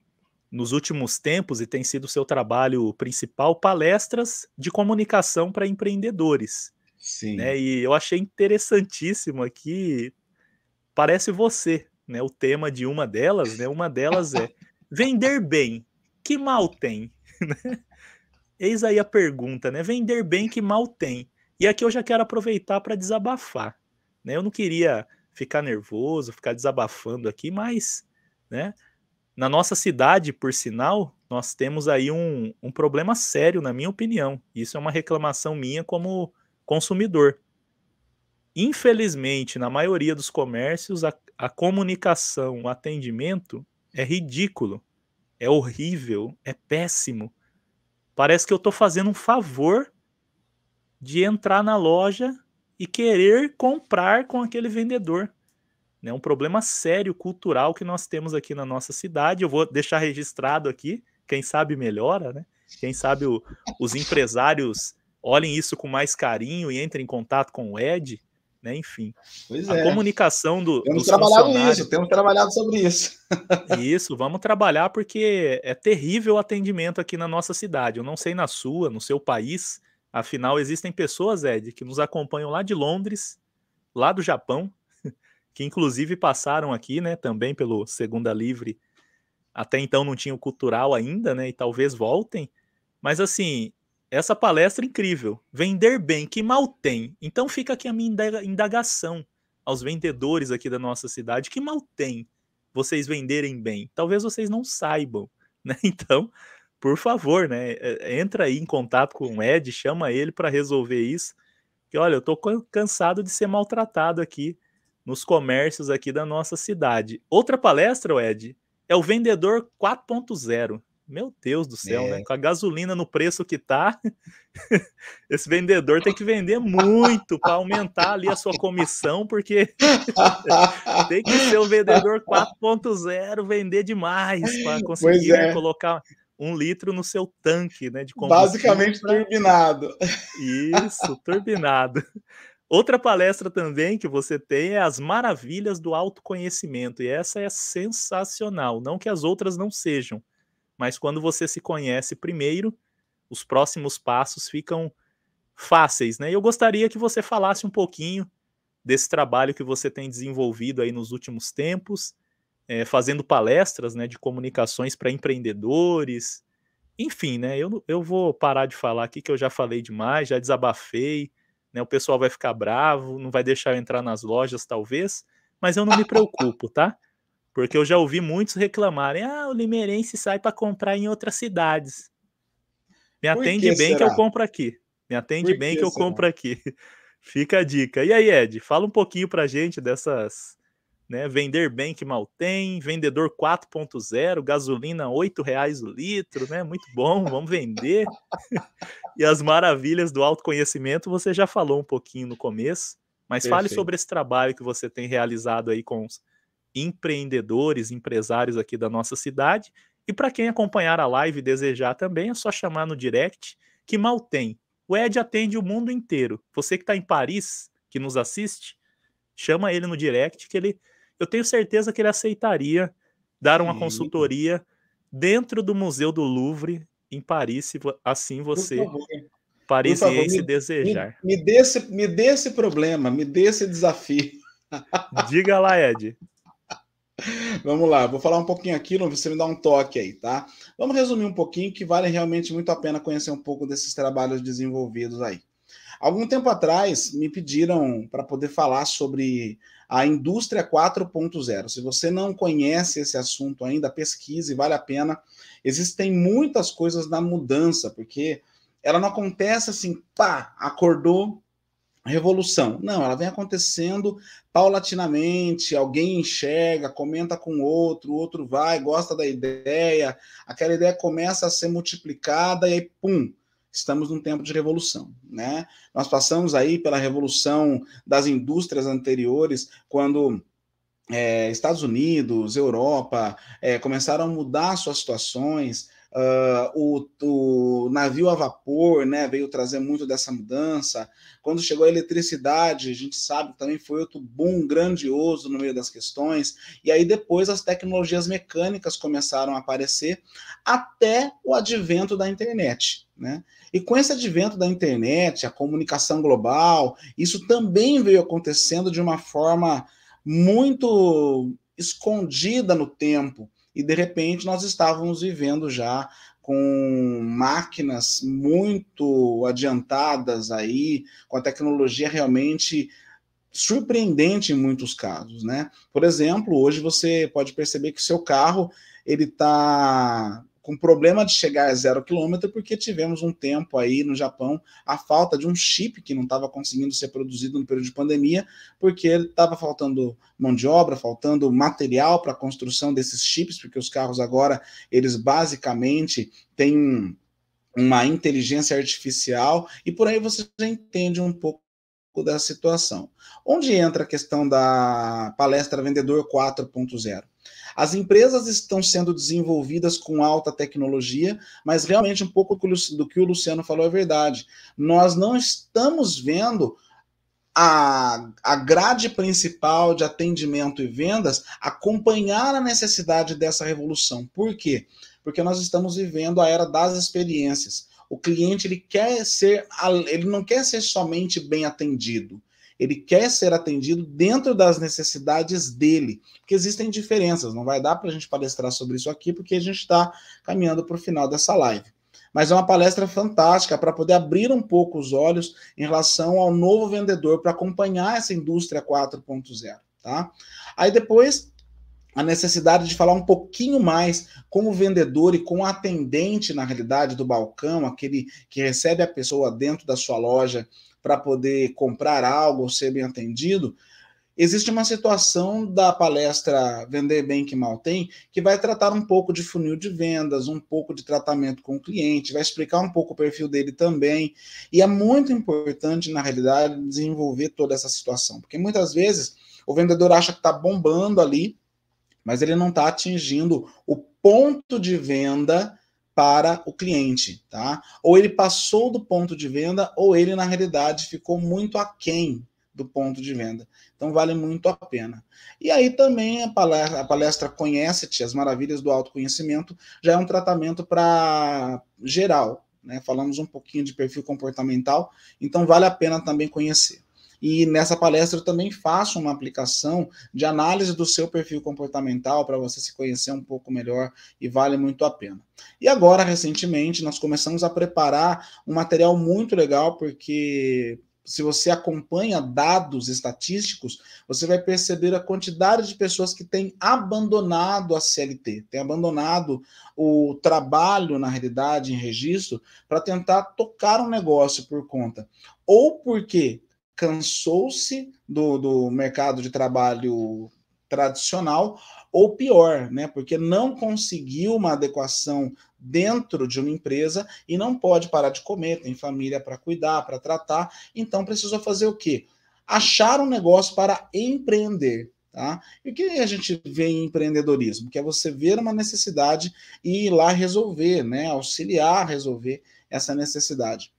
S1: nos últimos tempos, e tem sido o seu trabalho principal, palestras de comunicação para empreendedores, né,
S2: Sim.
S1: e eu achei interessantíssimo aqui, parece você, né, o tema de uma delas é: "Vender bem, que mal tem?", né. Eis aí a pergunta, né, vender bem, que mal tem? E aqui eu já quero aproveitar para desabafar, né, eu não queria ficar nervoso, ficar desabafando aqui, mas, né, na nossa cidade, por sinal, nós temos aí um problema sério, na minha opinião. Isso é uma reclamação minha como consumidor. Infelizmente, na maioria dos comércios, a comunicação, o atendimento é ridículo, é horrível, é péssimo. Parece que eu estou fazendo um favor de entrar na loja e querer comprar com aquele vendedor. É um problema sério cultural que nós temos aqui na nossa cidade. Eu vou deixar registrado aqui, quem sabe melhora, né? Quem sabe os empresários olhem isso com mais carinho e entrem em contato com o Ed, né? Enfim,
S2: Pois
S1: a
S2: é.
S1: comunicação
S2: Temos
S1: dos
S2: trabalhado isso,
S1: funcionários.
S2: temos trabalhado sobre isso.
S1: Isso, vamos trabalhar porque é terrível o atendimento aqui na nossa cidade. Eu não sei na sua, no seu país, Afinal, existem pessoas, Ed, que nos acompanham lá de Londres, lá do Japão, que inclusive passaram aqui, né, também pelo Segunda Livre. Até então não tinha o cultural ainda, né, e talvez voltem. Mas assim, essa palestra é incrível. Vender bem, que mal tem. Então fica aqui a minha indagação aos vendedores aqui da nossa cidade, que mal tem vocês venderem bem. Talvez vocês não saibam, né? Então, por favor, né, entra aí em contato com o Ed, chama ele para resolver isso. Que olha, eu tô cansado de ser maltratado aqui nos comércios aqui da nossa cidade. Outra palestra, Ed, é o vendedor 4.0. Meu Deus do céu, né?
S2: É.
S1: Com a gasolina no preço que tá, esse vendedor tem que vender muito para aumentar ali a sua comissão, porque tem que ser o vendedor 4.0, vender demais para
S2: Pois
S1: conseguir, né,
S2: é,
S1: colocar 1 litro no seu tanque, né, de combustível
S2: basicamente
S1: para
S2: turbinado.
S1: isso, turbinado. Outra palestra também que você tem é As Maravilhas do Autoconhecimento, e essa é sensacional. Não que as outras não sejam, mas quando você se conhece primeiro, os próximos passos ficam fáceis, né? E eu gostaria que você falasse um pouquinho desse trabalho que você tem desenvolvido aí nos últimos tempos, fazendo palestras, né, de comunicações para empreendedores, enfim, né, eu vou parar de falar aqui que eu já falei demais, já desabafei, né, o pessoal vai ficar bravo, não vai deixar eu entrar nas lojas talvez, mas eu não me preocupo, tá? Porque eu já ouvi muitos reclamarem: "Ah, o limeirense sai para comprar em outras cidades". Me
S2: Por
S1: atende
S2: que
S1: bem que eu
S2: será?
S1: compro aqui, me atende
S2: Por
S1: bem que
S2: que
S1: eu
S2: será?
S1: compro aqui. Fica a dica. E aí, Ed, fala um pouquinho pra gente dessas, né, vender bem que mal tem, vendedor 4.0, gasolina R$ 8 o litro, né, muito bom, vamos vender. E as maravilhas do autoconhecimento você já falou um pouquinho no começo, mas fale
S2: Perfeito.
S1: sobre esse trabalho que você tem realizado aí com os empreendedores, empresários aqui da nossa cidade. E para quem acompanhar a live e desejar também, é só chamar no direct, que mal tem. O Ed atende o mundo inteiro. Você que está em Paris, que nos assiste, chama ele no direct, que ele, eu tenho certeza que ele aceitaria dar uma
S2: Sim,
S1: consultoria dentro do Museu do Louvre, em Paris, se assim
S2: por
S1: você,
S2: favor, por favor,
S1: parisiense, desejar.
S2: me dê esse problema, me dê esse desafio.
S1: Diga lá, Ed.
S2: Vamos lá, vou falar um pouquinho aqui, você me dá um toque aí, tá? Vamos resumir um pouquinho, que vale realmente muito a pena conhecer um pouco desses trabalhos desenvolvidos aí. Algum tempo atrás, me pediram para poder falar sobre a indústria 4.0. Se você não conhece esse assunto ainda, pesquise, vale a pena. Existem muitas coisas na mudança, porque ela não acontece assim, pá, acordou, revolução. Não, ela vem acontecendo paulatinamente, alguém enxerga, comenta com o outro vai, gosta da ideia, aquela ideia começa a ser multiplicada e aí, pum, estamos num tempo de revolução, né? Nós passamos aí pela revolução das indústrias anteriores, quando Estados Unidos, Europa, começaram a mudar suas situações. O navio a vapor, né, veio trazer muito dessa mudança. Quando chegou a eletricidade, a gente sabe que também foi outro boom grandioso no meio das questões. E aí depois as tecnologias mecânicas começaram a aparecer, até o advento da internet, né? E com esse advento da internet, a comunicação global, isso também veio acontecendo de uma forma muito escondida no tempo, e de repente nós estávamos vivendo já com máquinas muito adiantadas aí, com a tecnologia realmente surpreendente em muitos casos, né? Por exemplo, hoje você pode perceber que o seu carro ele está com problema de chegar a 0 km porque tivemos um tempo aí no Japão a falta de um chip que não estava conseguindo ser produzido no período de pandemia, porque estava faltando mão de obra, faltando material para a construção desses chips, porque os carros agora eles basicamente têm uma inteligência artificial, e por aí você já entende um pouco da situação. Onde entra a questão da palestra Vendedor 4.0? As empresas estão sendo desenvolvidas com alta tecnologia, mas realmente um pouco do que o Luciano falou é verdade. Nós não estamos vendo a grade principal de atendimento e vendas acompanhar a necessidade dessa revolução. Por quê? Porque nós estamos vivendo a era das experiências. O cliente ele não quer ser somente bem atendido. Ele quer ser atendido dentro das necessidades dele, porque existem diferenças. Não vai dar para a gente palestrar sobre isso aqui, porque a gente está caminhando para o final dessa live. Mas é uma palestra fantástica para poder abrir um pouco os olhos em relação ao novo vendedor, para acompanhar essa indústria 4.0, tá? Aí depois, a necessidade de falar um pouquinho mais com o vendedor e com o atendente, na realidade, do balcão, aquele que recebe a pessoa dentro da sua loja para poder comprar algo ou ser bem atendido. Existe uma situação da palestra Vender Bem que Mal Tem, que vai tratar um pouco de funil de vendas, um pouco de tratamento com o cliente, vai explicar um pouco o perfil dele também. E é muito importante, na realidade, desenvolver toda essa situação, porque muitas vezes o vendedor acha que está bombando ali, mas ele não está atingindo o ponto de venda para o cliente, tá? Ou ele passou do ponto de venda, ou ele, na realidade, ficou muito aquém do ponto de venda. Então, vale muito a pena. E aí também a palestra Conhece-te, as maravilhas do autoconhecimento, já é um tratamento para geral, né? Falamos um pouquinho de perfil comportamental, então vale a pena também conhecer. E nessa palestra eu também faço uma aplicação de análise do seu perfil comportamental para você se conhecer um pouco melhor e vale muito a pena. E agora, recentemente, nós começamos a preparar um material muito legal, porque se você acompanha dados estatísticos, você vai perceber a quantidade de pessoas que têm abandonado a CLT, têm abandonado o trabalho, na realidade, em registro, para tentar tocar um negócio por conta. Ou porque cansou-se do mercado de trabalho tradicional, ou pior, né, porque não conseguiu uma adequação dentro de uma empresa e não pode parar de comer, tem família para cuidar, para tratar, então precisou fazer o quê? Achar um negócio para empreender. Tá? E o que a gente vê em empreendedorismo? Que é você ver uma necessidade e ir lá resolver, né? Auxiliar a resolver essa necessidade.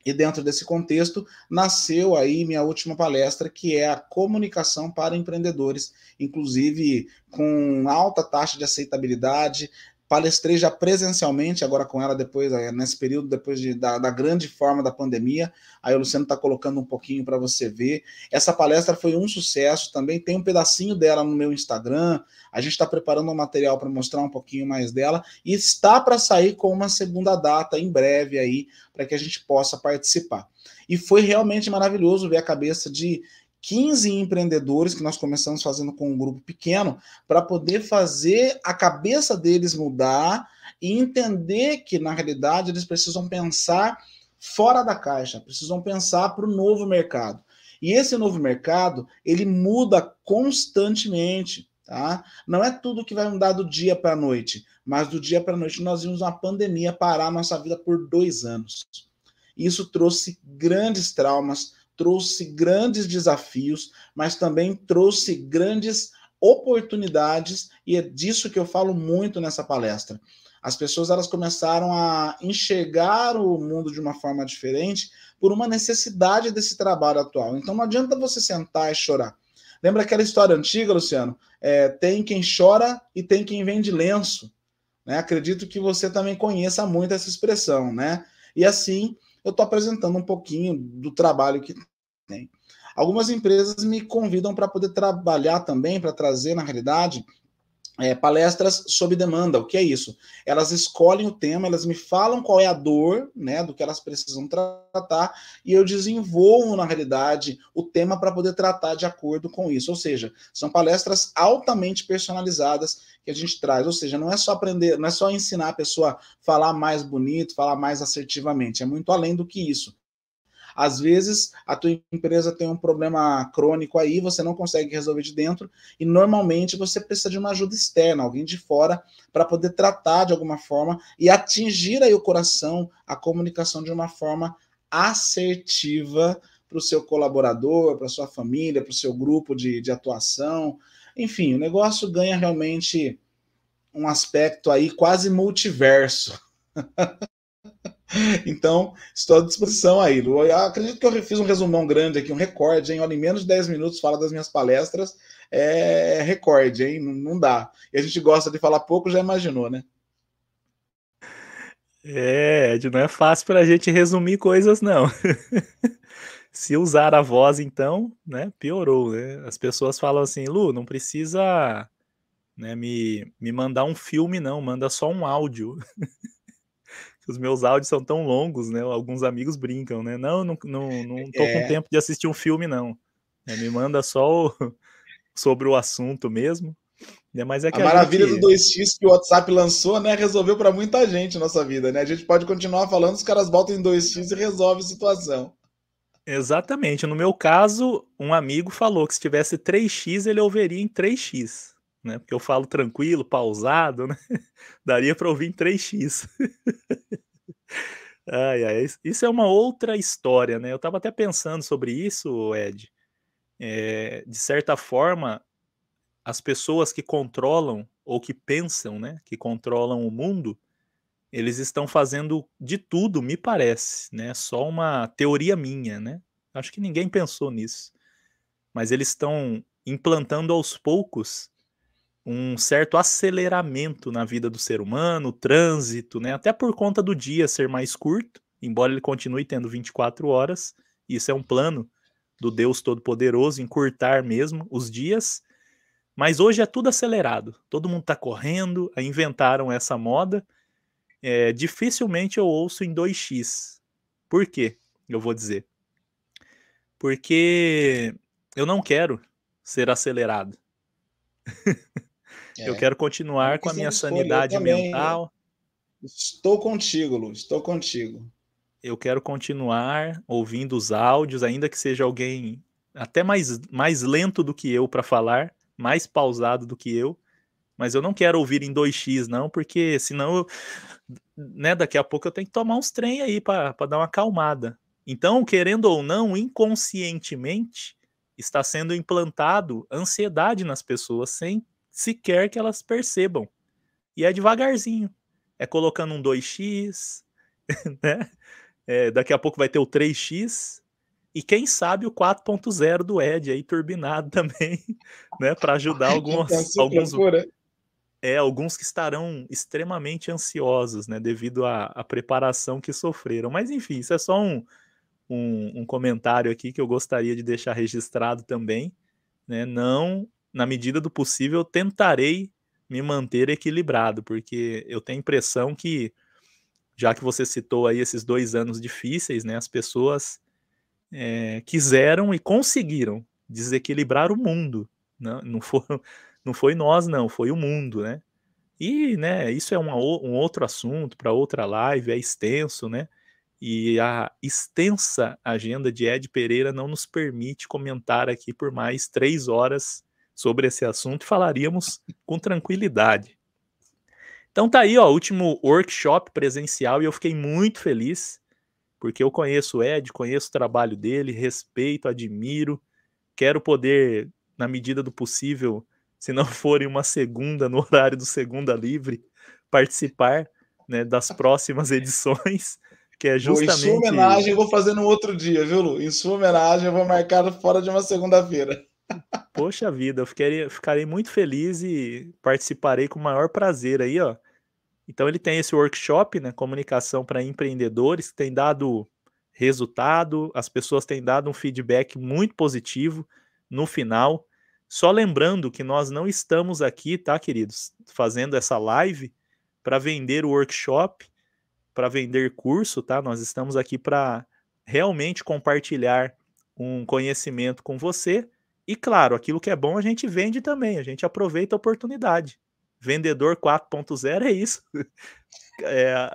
S2: E dentro desse contexto, nasceu aí minha última palestra, que é a comunicação para empreendedores, inclusive com alta taxa de aceitabilidade. Palestrei já presencialmente, agora com ela depois, nesse período, depois da grande forma da pandemia. Aí o Luciano está colocando um pouquinho para você ver. Essa palestra foi um sucesso, também tem um pedacinho dela no meu Instagram. A gente está preparando um material para mostrar um pouquinho mais dela. E está para sair com uma segunda data em breve aí, para que a gente possa participar. E foi realmente maravilhoso ver a cabeça de 15 empreendedores que nós começamos fazendo com um grupo pequeno, para poder fazer a cabeça deles mudar e entender que, na realidade, eles precisam pensar fora da caixa, precisam pensar para o novo mercado. E esse novo mercado, ele muda constantemente, tá? Não é tudo que vai mudar do dia para a noite, mas do dia para a noite nós vimos uma pandemia parar a nossa vida por 2 anos. Isso trouxe grandes traumas, trouxe grandes desafios, mas também trouxe grandes oportunidades, e é disso que eu falo muito nessa palestra. As pessoas elas começaram a enxergar o mundo de uma forma diferente por uma necessidade desse trabalho atual. Então não adianta você sentar e chorar. Lembra aquela história antiga, Luciano? Tem quem chora e tem quem vende lenço. Né? Acredito que você também conheça muito essa expressão, né? E assim, eu estou apresentando um pouquinho do trabalho que tem. Algumas empresas me convidam para poder trabalhar também, para trazer, na realidade, palestras sob demanda. O que é isso? Elas escolhem o tema, elas me falam qual é a dor, né, do que elas precisam tratar, e eu desenvolvo, na realidade, o tema para poder tratar de acordo com isso. Ou seja, são palestras altamente personalizadas que a gente traz. Ou seja, não é só aprender, não é só ensinar a pessoa a falar mais bonito, falar mais assertivamente. É muito além do que isso. Às vezes, a tua empresa tem um problema crônico aí, você não consegue resolver de dentro, e normalmente você precisa de uma ajuda externa, alguém de fora, para poder tratar de alguma forma e atingir aí o coração, a comunicação de uma forma assertiva para o seu colaborador, para a sua família, para o seu grupo de atuação. Enfim, o negócio ganha realmente um aspecto aí quase multiverso. Então, estou à disposição aí. Eu acredito que eu fiz um resumão grande aqui, um recorde, hein? Olha, em menos de 10 minutos fala das minhas palestras, é recorde, hein? Não dá. E a gente gosta de falar pouco, já imaginou, né?
S1: Ed, não é fácil pra gente resumir coisas não. Se usar a voz então, né, piorou, né. As pessoas falam assim: "Lu, não precisa, né, me mandar um filme não, manda só um áudio". Os meus áudios são tão longos, né, alguns amigos brincam, né: "Não, não tô com
S2: É.
S1: tempo de assistir um filme não, me manda só o sobre o assunto mesmo", né, mas é
S2: A
S1: que a
S2: maravilha do
S1: gente
S2: 2x que o WhatsApp lançou, né, resolveu para muita gente nossa vida, né? A gente pode continuar falando, os caras botam em 2x e resolve a situação.
S1: exatamente, no meu caso, um amigo falou que se tivesse 3x ele ouviria em 3x, né, porque eu falo tranquilo, pausado, né, daria para ouvir em 3x. Ai, ai, isso é uma outra história, né, eu estava até pensando sobre isso, Ed, de certa forma, as pessoas que controlam ou que pensam, né, que controlam o mundo, eles estão fazendo de tudo, me parece, né, só uma teoria minha, né, acho que ninguém pensou nisso, mas eles estão implantando aos poucos um certo aceleramento na vida do ser humano, o trânsito, né, até por conta do dia ser mais curto, embora ele continue tendo 24 horas, isso é um plano do Deus Todo-Poderoso, encurtar mesmo os dias, mas hoje é tudo acelerado, todo mundo está correndo, inventaram essa moda, dificilmente eu ouço em 2x. Por quê? Eu vou dizer. Porque eu não quero ser acelerado. Eu
S2: É,
S1: quero
S2: é uma
S1: continuar com a
S2: questão
S1: minha
S2: de escolha. Eu
S1: sanidade
S2: também
S1: mental,
S2: estou contigo, Lu, estou contigo.
S1: eu quero continuar ouvindo os áudios, ainda que seja alguém até mais lento do que eu para falar, mais pausado do que eu, mas eu não quero ouvir em 2x não, porque senão eu, né, daqui a pouco eu tenho que tomar uns trem aí para dar uma acalmada. Então, querendo ou não, inconscientemente, está sendo implantado ansiedade nas pessoas sem sequer que elas percebam. E é devagarzinho. É colocando um 2x, né? Daqui a pouco vai ter o 3x. E quem sabe o 4.0 do Ed aí turbinado também, né? Para ajudar
S2: Já pensou que loucura?
S1: alguns que estarão extremamente ansiosos, né, devido à preparação que sofreram. Mas enfim, isso é só um comentário aqui que eu gostaria de deixar registrado também, né, não na medida do possível, eu tentarei me manter equilibrado, porque eu tenho a impressão que, já que você citou aí esses 2 anos difíceis, né, as pessoas, quiseram e conseguiram desequilibrar o mundo, não foi nós não, foi o mundo, né. E, né, isso é um outro assunto para outra live, é extenso, né, e a extensa agenda de Ed Pereira não nos permite comentar aqui por mais 3 horas sobre esse assunto e falaríamos com tranquilidade. Então tá aí, ó, último workshop presencial e eu fiquei muito feliz, porque eu conheço o Ed, conheço o trabalho dele, respeito, admiro, quero poder, na medida do possível, se não for em uma segunda, no horário do Segunda Livre, participar, né, das próximas edições, que é
S2: Vou, em sua
S1: justamente
S2: homenagem, eu vou fazer no outro dia, viu, Lu? Em sua homenagem, eu vou marcar fora de uma segunda-feira.
S1: poxa vida, eu ficarei muito feliz e participarei com o maior prazer aí, ó. Então ele tem esse workshop, né, comunicação para empreendedores, que tem dado resultado, as pessoas têm dado um feedback muito positivo no final. Só lembrando que nós não estamos aqui, tá, queridos, fazendo essa live para vender o workshop, para vender curso, tá? Nós estamos aqui para realmente compartilhar um conhecimento com você. E claro, aquilo que é bom a gente vende também, a gente aproveita a oportunidade. Vendedor 4.0 é isso. É,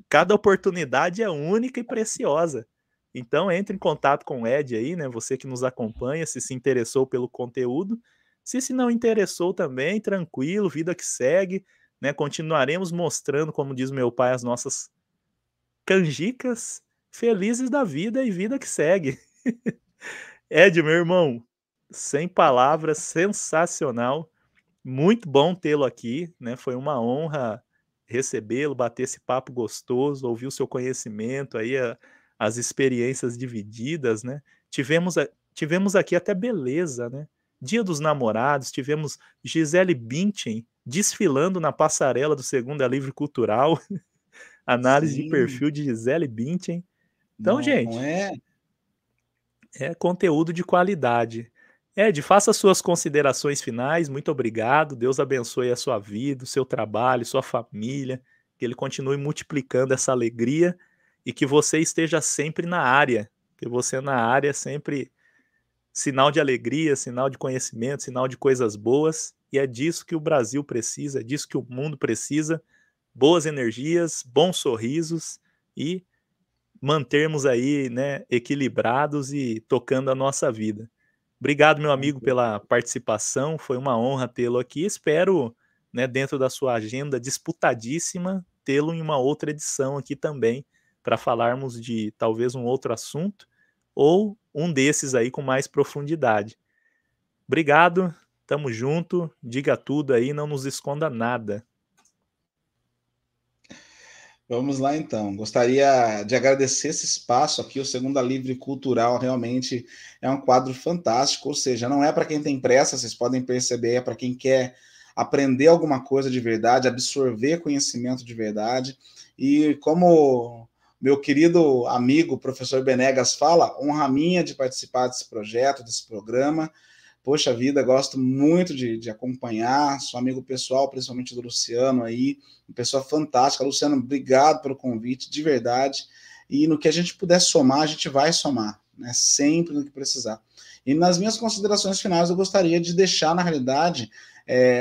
S1: cada oportunidade é única e preciosa. Então entre em contato com o Ed aí, né? Você que nos acompanha, se interessou pelo conteúdo. Se não interessou também, tranquilo, vida que segue, né? Continuaremos mostrando, como diz meu pai, as nossas canjicas, felizes da vida e vida que segue. Ed, meu irmão, sem palavras, sensacional. Muito bom tê-lo aqui, né? Foi uma honra recebê-lo, bater esse papo gostoso, ouvir o seu conhecimento aí, as experiências divididas, né? Tivemos aqui até beleza, né? Dia dos Namorados, tivemos Gisele Bündchen desfilando na passarela do Segunda Livre Cultural. Análise de
S2: Sim,
S1: perfil de Gisele Bündchen. Então,
S2: não
S1: gente,
S2: é?
S1: é conteúdo de qualidade. Ed, faça suas considerações finais. Muito obrigado. Deus abençoe a sua vida, o seu trabalho, sua família. Que Ele continue multiplicando essa alegria e que você esteja sempre na área. Que você na área é sempre sinal de alegria, sinal de conhecimento, sinal de coisas boas. E é disso que o Brasil precisa, é disso que o mundo precisa. Boas energias, bons sorrisos e mantermos aí, né, equilibrados e tocando a nossa vida. Obrigado, meu
S2: Com
S1: amigo, pela participação. Foi uma honra tê-lo aqui. Espero, né, dentro da sua agenda disputadíssima, tê-lo em uma outra edição aqui também, para falarmos de talvez um outro assunto ou um desses aí com mais profundidade. Obrigado, tamo junto. Diga tudo aí, não nos esconda nada.
S2: Vamos lá então. Gostaria de agradecer esse espaço aqui. O Segunda Livre Cultural realmente é um quadro fantástico. Ou seja, não é para quem tem pressa, vocês podem perceber, é para quem quer aprender alguma coisa de verdade, absorver conhecimento de verdade. E como meu querido amigo, professor Benegas, fala, honra minha de participar desse projeto, desse programa. Poxa vida, gosto muito de acompanhar, sou amigo pessoal, principalmente do Luciano aí, uma pessoa fantástica. Luciano, obrigado pelo convite, de verdade. E no que a gente puder somar, a gente vai somar, né? Sempre no que precisar. E nas minhas considerações finais, eu gostaria de deixar, na realidade,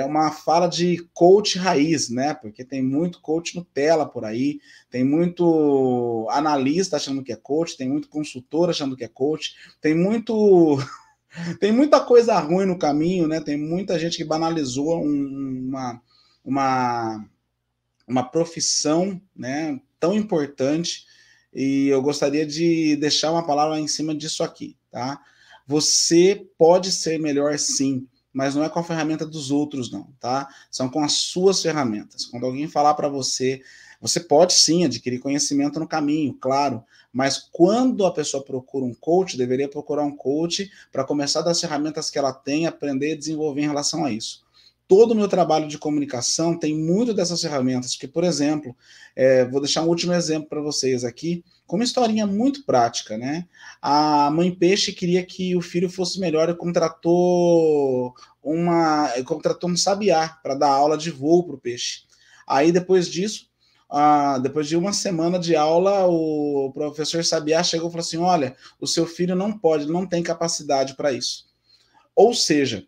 S2: uma fala de coach raiz, né? Porque tem muito coach Nutella por aí, tem muito analista achando que é coach, tem muito consultor achando que é coach, tem muito tem muita coisa ruim no caminho, né? Tem muita gente que banalizou uma, uma profissão, né, tão importante. E eu gostaria de deixar uma palavra em cima disso aqui, tá? Você pode ser melhor sim, mas não é com a ferramenta dos outros, não, tá? São com as suas ferramentas. Quando alguém falar para você, você pode sim adquirir conhecimento no caminho, claro, mas quando a pessoa procura um coach, deveria procurar um coach para começar das ferramentas que ela tem, aprender e desenvolver em relação a isso. Todo o meu trabalho de comunicação tem muito dessas ferramentas, porque, por exemplo, vou deixar um último exemplo para vocês aqui, com uma historinha muito prática, né? A mãe peixe queria que o filho fosse melhor e contratou um sabiá para dar aula de voo para o peixe. Aí, depois disso, depois de uma semana de aula, o professor Sabiá chegou e falou assim: olha, o seu filho não pode, não tem capacidade para isso. Ou seja,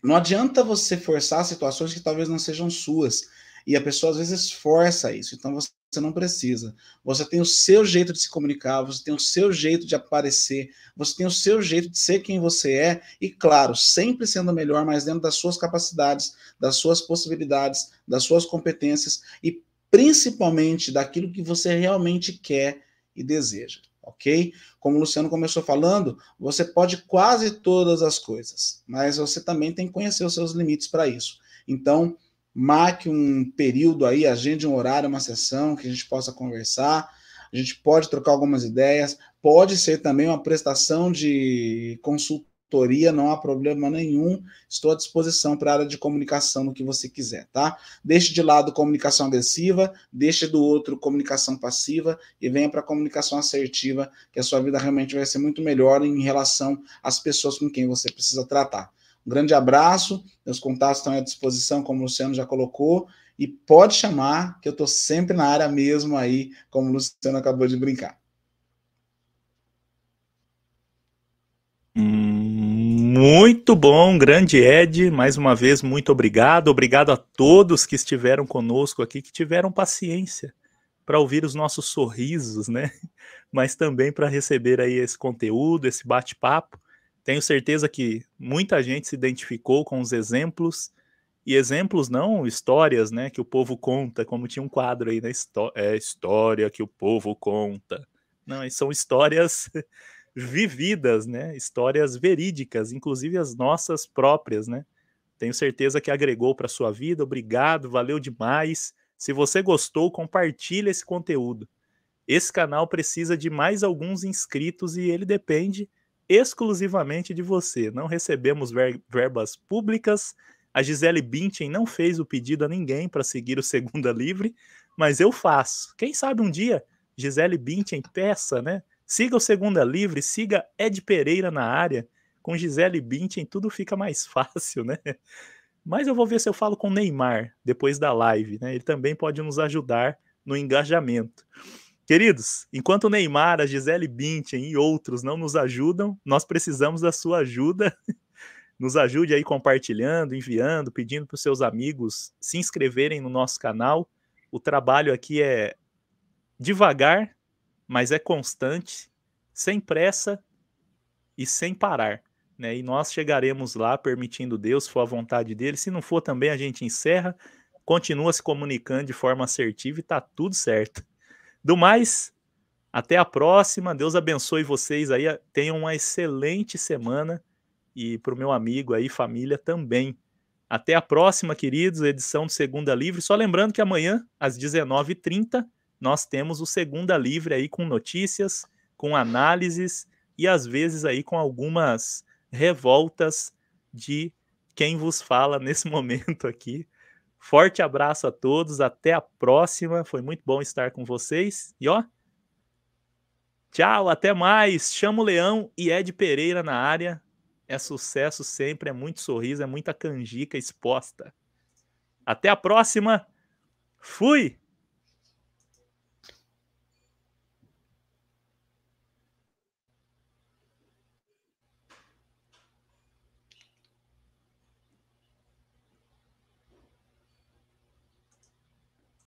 S2: não adianta você forçar situações que talvez não sejam suas. E a pessoa às vezes força isso. Então você não precisa. Você tem o seu jeito de se comunicar, você tem o seu jeito de aparecer, você tem o seu jeito de ser quem você é. E claro, sempre sendo melhor, mas dentro das suas capacidades, das suas possibilidades, das suas competências e principalmente daquilo que você realmente quer e deseja. Ok? Como o Luciano começou falando, você pode quase todas as coisas, mas você também tem que conhecer os seus limites para isso. Então, marque um período aí, agende um horário, uma sessão que a gente possa conversar. A gente pode trocar algumas ideias, pode ser também uma prestação de consultoria, não há problema nenhum. Estou à disposição para a área de comunicação no que você quiser, tá? Deixe de lado comunicação agressiva, deixe do outro comunicação passiva e venha para a comunicação assertiva, que a sua vida realmente vai ser muito melhor em relação às pessoas com quem você precisa tratar. Um grande abraço, meus contatos estão à disposição, como o Luciano já colocou, e pode chamar, que eu estou sempre na área mesmo aí, como o Luciano acabou de brincar.
S1: Muito bom, grande Ed. Mais uma vez, muito obrigado. Obrigado a todos que estiveram conosco aqui, que tiveram paciência para ouvir os nossos sorrisos, né? Mas também para receber aí esse conteúdo, esse bate-papo. Tenho certeza que muita gente se identificou com os exemplos, e exemplos não histórias, né, que o povo conta, como tinha um quadro aí na história que o povo conta. Não, são histórias vividas, né? Histórias verídicas, inclusive as nossas próprias, né? Tenho certeza que agregou para sua vida. Obrigado, valeu demais. Se você gostou, compartilhe esse conteúdo. Esse canal precisa de mais alguns inscritos e ele depende exclusivamente de você. Não recebemos verbas públicas. A Gisele Bündchen não fez o pedido a ninguém para seguir o Segunda Livre, mas eu faço. Quem sabe um dia, Gisele Bündchen peça, né? Siga o Segunda Livre, siga Ed Pereira na área. Com Gisele Bündchen tudo fica mais fácil, né? Mas eu vou ver se eu falo com o Neymar depois da live, né? Ele também pode nos ajudar no engajamento. Queridos, enquanto o Neymar, a Gisele Bündchen e outros não nos ajudam, nós precisamos da sua ajuda. Nos ajude aí compartilhando, enviando, pedindo para os seus amigos se inscreverem no nosso canal. O trabalho aqui é devagar, mas é constante, sem pressa e sem parar, né? E nós chegaremos lá, permitindo Deus, se for a vontade dele. Se não for também, a gente encerra, continua se comunicando de forma assertiva e tá tudo certo. Do mais, até a próxima. Deus abençoe vocês aí. Tenham uma excelente semana. E para o meu amigo aí, família também. Até a próxima, queridos, edição do Segunda Livre. Só lembrando que amanhã, às 19h30, nós temos o Segunda Livre aí com notícias, com análises e às vezes aí com algumas revoltas de quem vos fala nesse momento aqui. Forte abraço a todos, até a próxima. Foi muito bom estar com vocês. E ó, tchau, até mais. Chama o Leão e Ed Pereira na área. É sucesso sempre, é muito sorriso, é muita canjica exposta. Até a próxima. Fui!